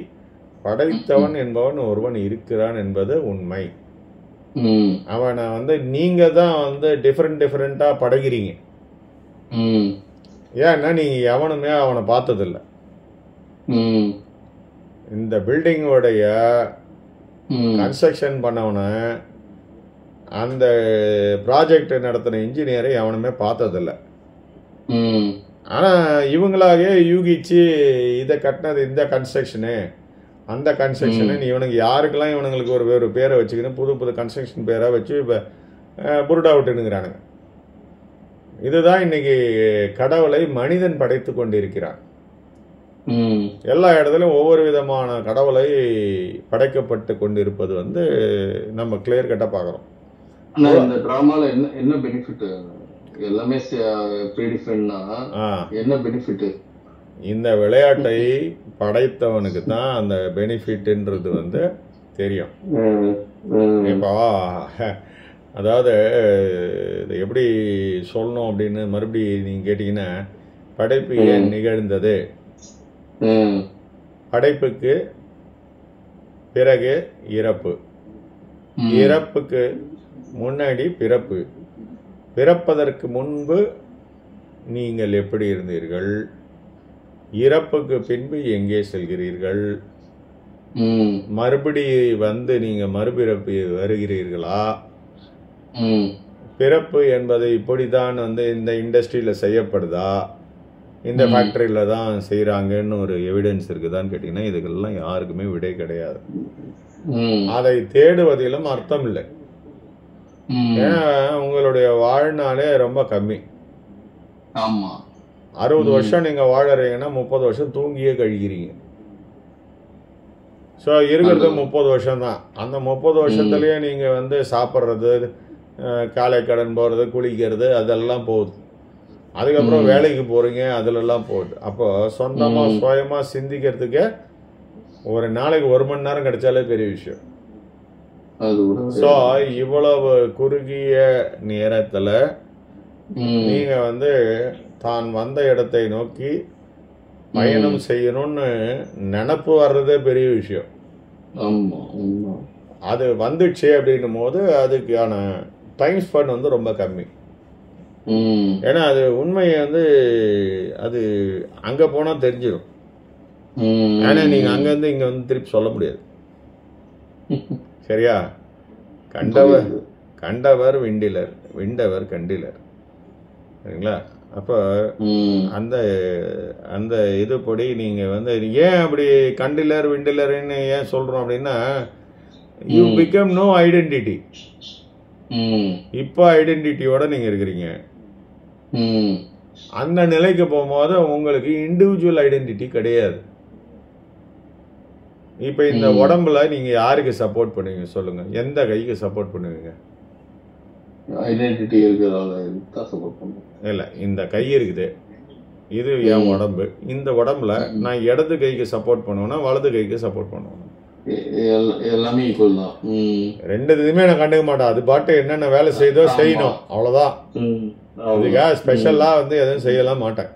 படைத்தவன் என்பவன் ஒருவன் இருக்கிறான் என்பது உண்மை. அவனை வந்து நீங்க தான் வந்து டிஃபரெண்டா படைக்கிறீங்க. ஏன்னா நீங்க எவனுமே அவனை பார்த்ததில்லை. இந்த பில்டிங்கோடைய கன்ஸ்ட்ரக்ஷன் பண்ணவன, அந்த ப்ராஜெக்ட் நடத்தின இன்ஜினியரை எவனுமே பார்த்ததில்லை. ஆனா இவங்களாகவே யூகிச்சு இதை கட்டினது இந்த கன்ஸ்ட்ரக்ஷனு, அந்த கன்ஸ்ட்ரக்ஷன் இவனுக்கு யாருக்கெல்லாம் இவனுங்களுக்கு ஒரு பேரை வச்சுக்கணும், புது புது கன்ஸ்ட்ரக்ஷன் பேரை வச்சு இப்போ புருடா விட்டுனுங்கிறானுங்க. இதுதான் இன்னைக்கு கடவுளை மனிதன் படைத்து கொண்டிருக்கிறான். எல்லா இடத்துலையும் ஒவ்வொரு விதமான கடவுளை படைக்கப்பட்டு கொண்டிருப்பது வந்து நம்ம கிளியர் கட்டா பார்க்குறோம். இந்த டிராமால என்ன பெனிஃபிட்? எல்லாமே ப்ரீடிஃபைன்னா என்ன பெனிஃபிட்? இந்த விளையாட்டை படைத்தவனுக்கு தான் அந்த பெனிஃபிட்ன்றது வந்து தெரியும். இப்போ அதாவது இது எப்படி சொல்லணும் அப்படின்னு மறுபடி நீங்க கேட்டீங்கன்னா, படைப்பு ஏன் நிகழ்ந்தது, படைப்புக்கு பிறகு இறப்பு, இறப்புக்கு முன்னாடி பிறப்பு, பிறப்பதற்கு முன்பு நீங்கள் எப்படி இருந்தீர்கள், இறப்புக்கு பின்பு எங்கே செல்கிறீர்கள், மறுபடி வந்து நீங்க மறுபிறப்பு வருகிறீர்களா, பிறப்பு என்பது இப்படிதான் வந்து இந்த இண்டஸ்ட்ரியில செய்யப்படுதா, இந்த ஃபேக்டரியில தான் செய்யறாங்கன்னு ஒரு எவிடன்ஸ் இருக்குதான்னு கேட்டீங்கன்னா இதுக்கெல்லாம் யாருக்குமே விடை கிடையாது. அதை தேடுவதிலும் அர்த்தம் இல்லை. ஏன்னா உங்களுடைய வாழ்நாளே ரொம்ப கம்மி. 60 வருஷம் நீங்க வாழறீங்கன்னா 30 வருஷம் தூங்கியே கழிக்கிறீங்க. ஸோ இருக்கிறது 30 வருஷம் தான். அந்த 30 வருஷத்துலயே நீங்க வந்து சாப்பிட்றது, காலை கடன் போறது, குளிக்கிறது, அதெல்லாம் போகுது. அதுக்கப்புறம் வேலைக்கு போறீங்க, அதுலெல்லாம் போகுது. அப்போ சொந்தமா சுயமா சிந்திக்கிறதுக்கு ஒரு நாளைக்கு 1 மணி நேரம் கிடைச்சாலே பெரிய விஷயம். ஸோ இவ்வளவு குறுகிய நேரத்துல நீங்க வந்து தான் வந்த இடத்தை நோக்கி பயணம் செய்யணும்னு நினப்பு வர்றதே பெரிய விஷயம். அது வந்துச்சு அப்படின்னும் போது அதுக்கான டைம் ஸ்பெண்ட் வந்து ரொம்ப கம்மி. ஏன்னா அது உண்மையை வந்து அது அங்க போனா தெரிஞ்சிடும். ஏன்னா நீங்க அங்க இருந்து இங்க வந்து திருப்பி சொல்ல முடியாது. சரியா? கண்டவர் விண்டிலர், விண்டவர் கண்டிலர். சரிங்களா? அப்போ அந்த அந்த இதுபடி நீங்கள் வந்து ஏன் அப்படி கண்டிலர் விண்டிலர்னு ஏன் சொல்கிறோம் அப்படின்னா, யூ பிகம் நோ ஐடென்டிட்டி. இப்போ ஐடென்டிட்டியோட நீங்கள் இருக்கிறீங்க. அந்த நிலைக்கு போகும்போது உங்களுக்கு இண்டிவிஜுவல் ஐடென்டிட்டி கிடையாது. இப்போ இந்த உடம்புல நீங்கள் யாருக்கு சப்போர்ட் பண்ணுவீங்க சொல்லுங்க? எந்த கைக்கு சப்போர்ட் பண்ணுவீங்க? ஐடென்டிட்டி இருக்கிறதால சப்போர்ட் பண்ணுவோம். இல்லை, இந்த கை இருக்குது, இது என் உடம்பு. இந்த உடம்புல நான் இடது கைக்கு சப்போர்ட் பண்ணுவேன்னா வலது கைக்கு சப்போர்ட் பண்ணுவேன். எல்லாமே ஈக்குவல் தான். ரெண்டு இதுமே நான் கண்டுக்க மாட்டேன். அது பாட்டு என்னென்ன வேலை செய்தோ செய்யணும், அவ்வளோதான். இதுக்காக ஸ்பெஷலாக வந்து எதுவும் செய்யலாம் மாட்டேன்.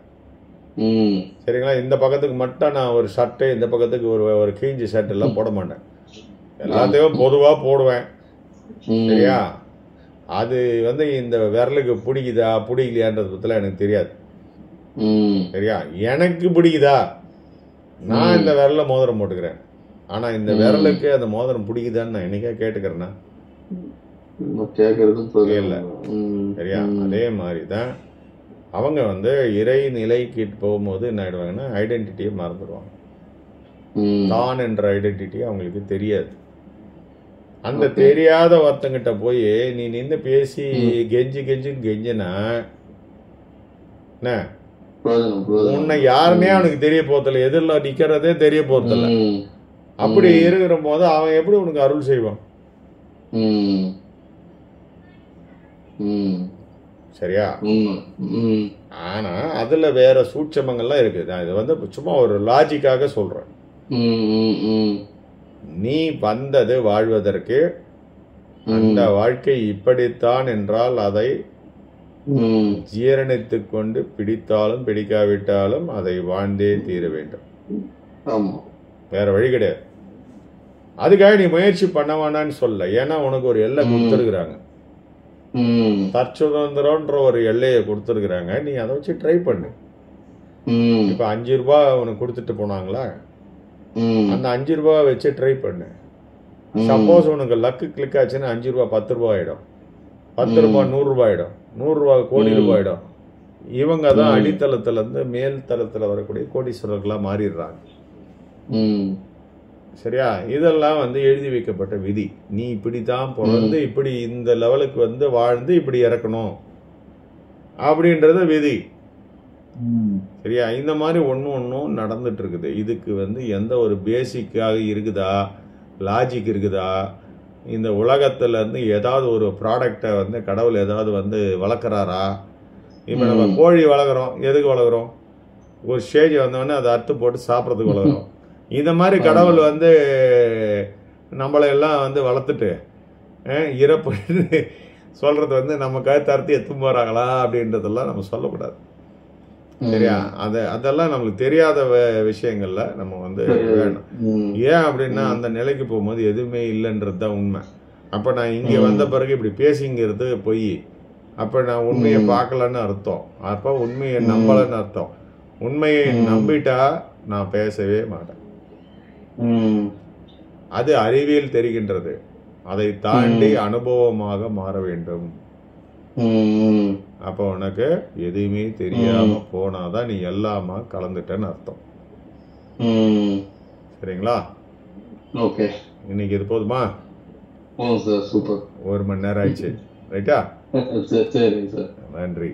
சரிங்களா? இந்த பக்கத்துக்கு மட்டும் நான் ஒரு ஷர்ட்டு, இந்த பக்கத்துக்கு ஒரு கிழிஞ்சி ஷர்ட் எல்லாம் போட மாட்டேன். எல்லாத்தையும் பொதுவாக போடுவேன். சரியா? அது வந்து இந்த விரலுக்கு பிடிக்குதா பிடிக்கலையான்றது பற்றிலாம் எனக்கு தெரியாது. சரியா? எனக்கு பிடிக்குதா, நான் இந்த விரல மோதிரம் போட்டுக்கிறேன். ஆனால் இந்த விரலுக்கு அந்த மோதிரம் பிடிக்குதான்னு நான் என்னைக்கா கேட்டுக்கிறேன்னா இல்லை. சரியா? அதே மாதிரி தான் அவங்க வந்து இறை நிலைக்கு போகும்போது என்ன ஆயிடுவாங்கன்னா ஐடென்டிட்டியை மறந்துடுவாங்க. தான் என்ற ஐடென்டிட்டி அவங்களுக்கு தெரியாது. அந்த தெரியாத ஒருத்தங்கிட்ட போய் நீ நின்று பேசி கெஞ்சினா என்ன, உன்னை யாருன்னே அவனுக்கு தெரிய போறதில்ல, எதிரில் நிக்கிறதே தெரிய போறதில்ல. அப்படி இருக்கிற போது அவன் எப்படி உனக்கு அருள் செய்வான்? சரியா? ஆனா அதுல வேற சூட்சமங்கள்லாம் இருக்குது. இது வந்து சும்மா ஒரு லாஜிக்காக சொல்றேன். நீ வந்தது வாழ்வதற்கு, அந்த வாழ்க்கை இப்படித்தான் என்றால் அதை ஜீரணித்துக் கொண்டு பிடித்தாலும் பிடிக்காவிட்டாலும் அதை வாழ்ந்தே தீர வேண்டும். வேற வழி கிடையாது. அதுக்காக நீ முயற்சி பண்ண வேண்டான்னு சொல்ல. ஏன்னா உனக்கு ஒரு எல்லை கொடுத்துருக்குறாங்க, தற்சுதந்திரன்ற ஒரு எல்லையை கொடுத்துருக்குறாங்க. நீ அதை வச்சு ட்ரை பண்ணு. இப்ப 5 ரூபாய் உனக்கு கொடுத்துட்டு போனாங்களா, அந்த 5 ரூபாய் வச்சு ட்ரை பண்ணு. சப்போஸ் உனக்கு லக்கு கிளிக் ஆச்சுன்னா 5 ரூபாய் 10 ரூபாய் ஆயிடும், 10 ரூபாய் 100 ரூபாய் ஆயிடும், 100 ரூபாய் கோடி ரூபாய் ஆயிடும். இவங்க தான் அடித்தளத்துல இருந்து மேல் தளத்துல வரக்கூடிய கோடீஸ்வரர்களா மாறிடுறாங்க. சரியா? இதெல்லாம் வந்து எழுதி வைக்கப்பட்ட விதி. நீ இப்படித்தான் பிறந்து இப்படி இந்த லெவலுக்கு வந்து வாழ்ந்து இப்படி இறக்கணும் அப்படின்றது விதி. சரியா? இந்த மாதிரி ஒன்றும் நடந்துட்டு இருக்குது. இதுக்கு வந்து எந்த ஒரு பேசிக்காக இருக்குதா, லாஜிக் இருக்குதா? இந்த உலகத்துல இருந்து ஏதாவது ஒரு ப்ராடக்டை வந்து கடவுள் ஏதாவது வந்து வளர்க்குறாரா? இப்போ நம்ம கோழி வளர்க்குறோம், எதுக்கு வளர்க்குறோம்? ஒரு ஸ்டேஜ் வந்தோடனே அதை அறுத்து போட்டு சாப்பிட்றதுக்கு வளர்க்குறோம். இந்த மாதிரி கடவுள் வந்து நம்மளையெல்லாம் வந்து வளர்த்துட்டு இறப்பு சொல்றது வந்து நம்ம கருத்து எத்து போறாங்களா அப்படின்றதெல்லாம் நம்ம சொல்லக்கூடாது. சரியா? அதெல்லாம் நம்மளுக்கு தெரியாத விஷயங்கள்ல நம்ம வந்து வேணும். ஏன் அப்படின்னா அந்த நிலைக்கு போகும்போது எதுவுமே இல்லைன்றது தான் உண்மை. அப்ப நான் இங்க வந்த பிறகு இப்படி பேசிங்கிறது பொய். அப்ப நான் உண்மையை பார்க்கலன்னு அர்த்தம். அப்ப உண்மையை நம்பலன்னு அர்த்தம். உண்மையை நம்பிட்டா நான் பேசவே மாட்டேன். அது அறிவியல் தெரிகின்றது. அதை தாண்டி அனுபவமாக மாற வேண்டும். அப்போ உனக்கு எதுவுமே தெரியாம போனாதான் நீ எல்லாமா கலந்துட்டேன்னு அர்த்தம். சரிங்களா? ஓகே, இன்னைக்கு இது போதுமா? சூப்பர். 1 மணி நேரம் ஆயிடுச்சு. ரைட்டா? சரி சார். நன்றி.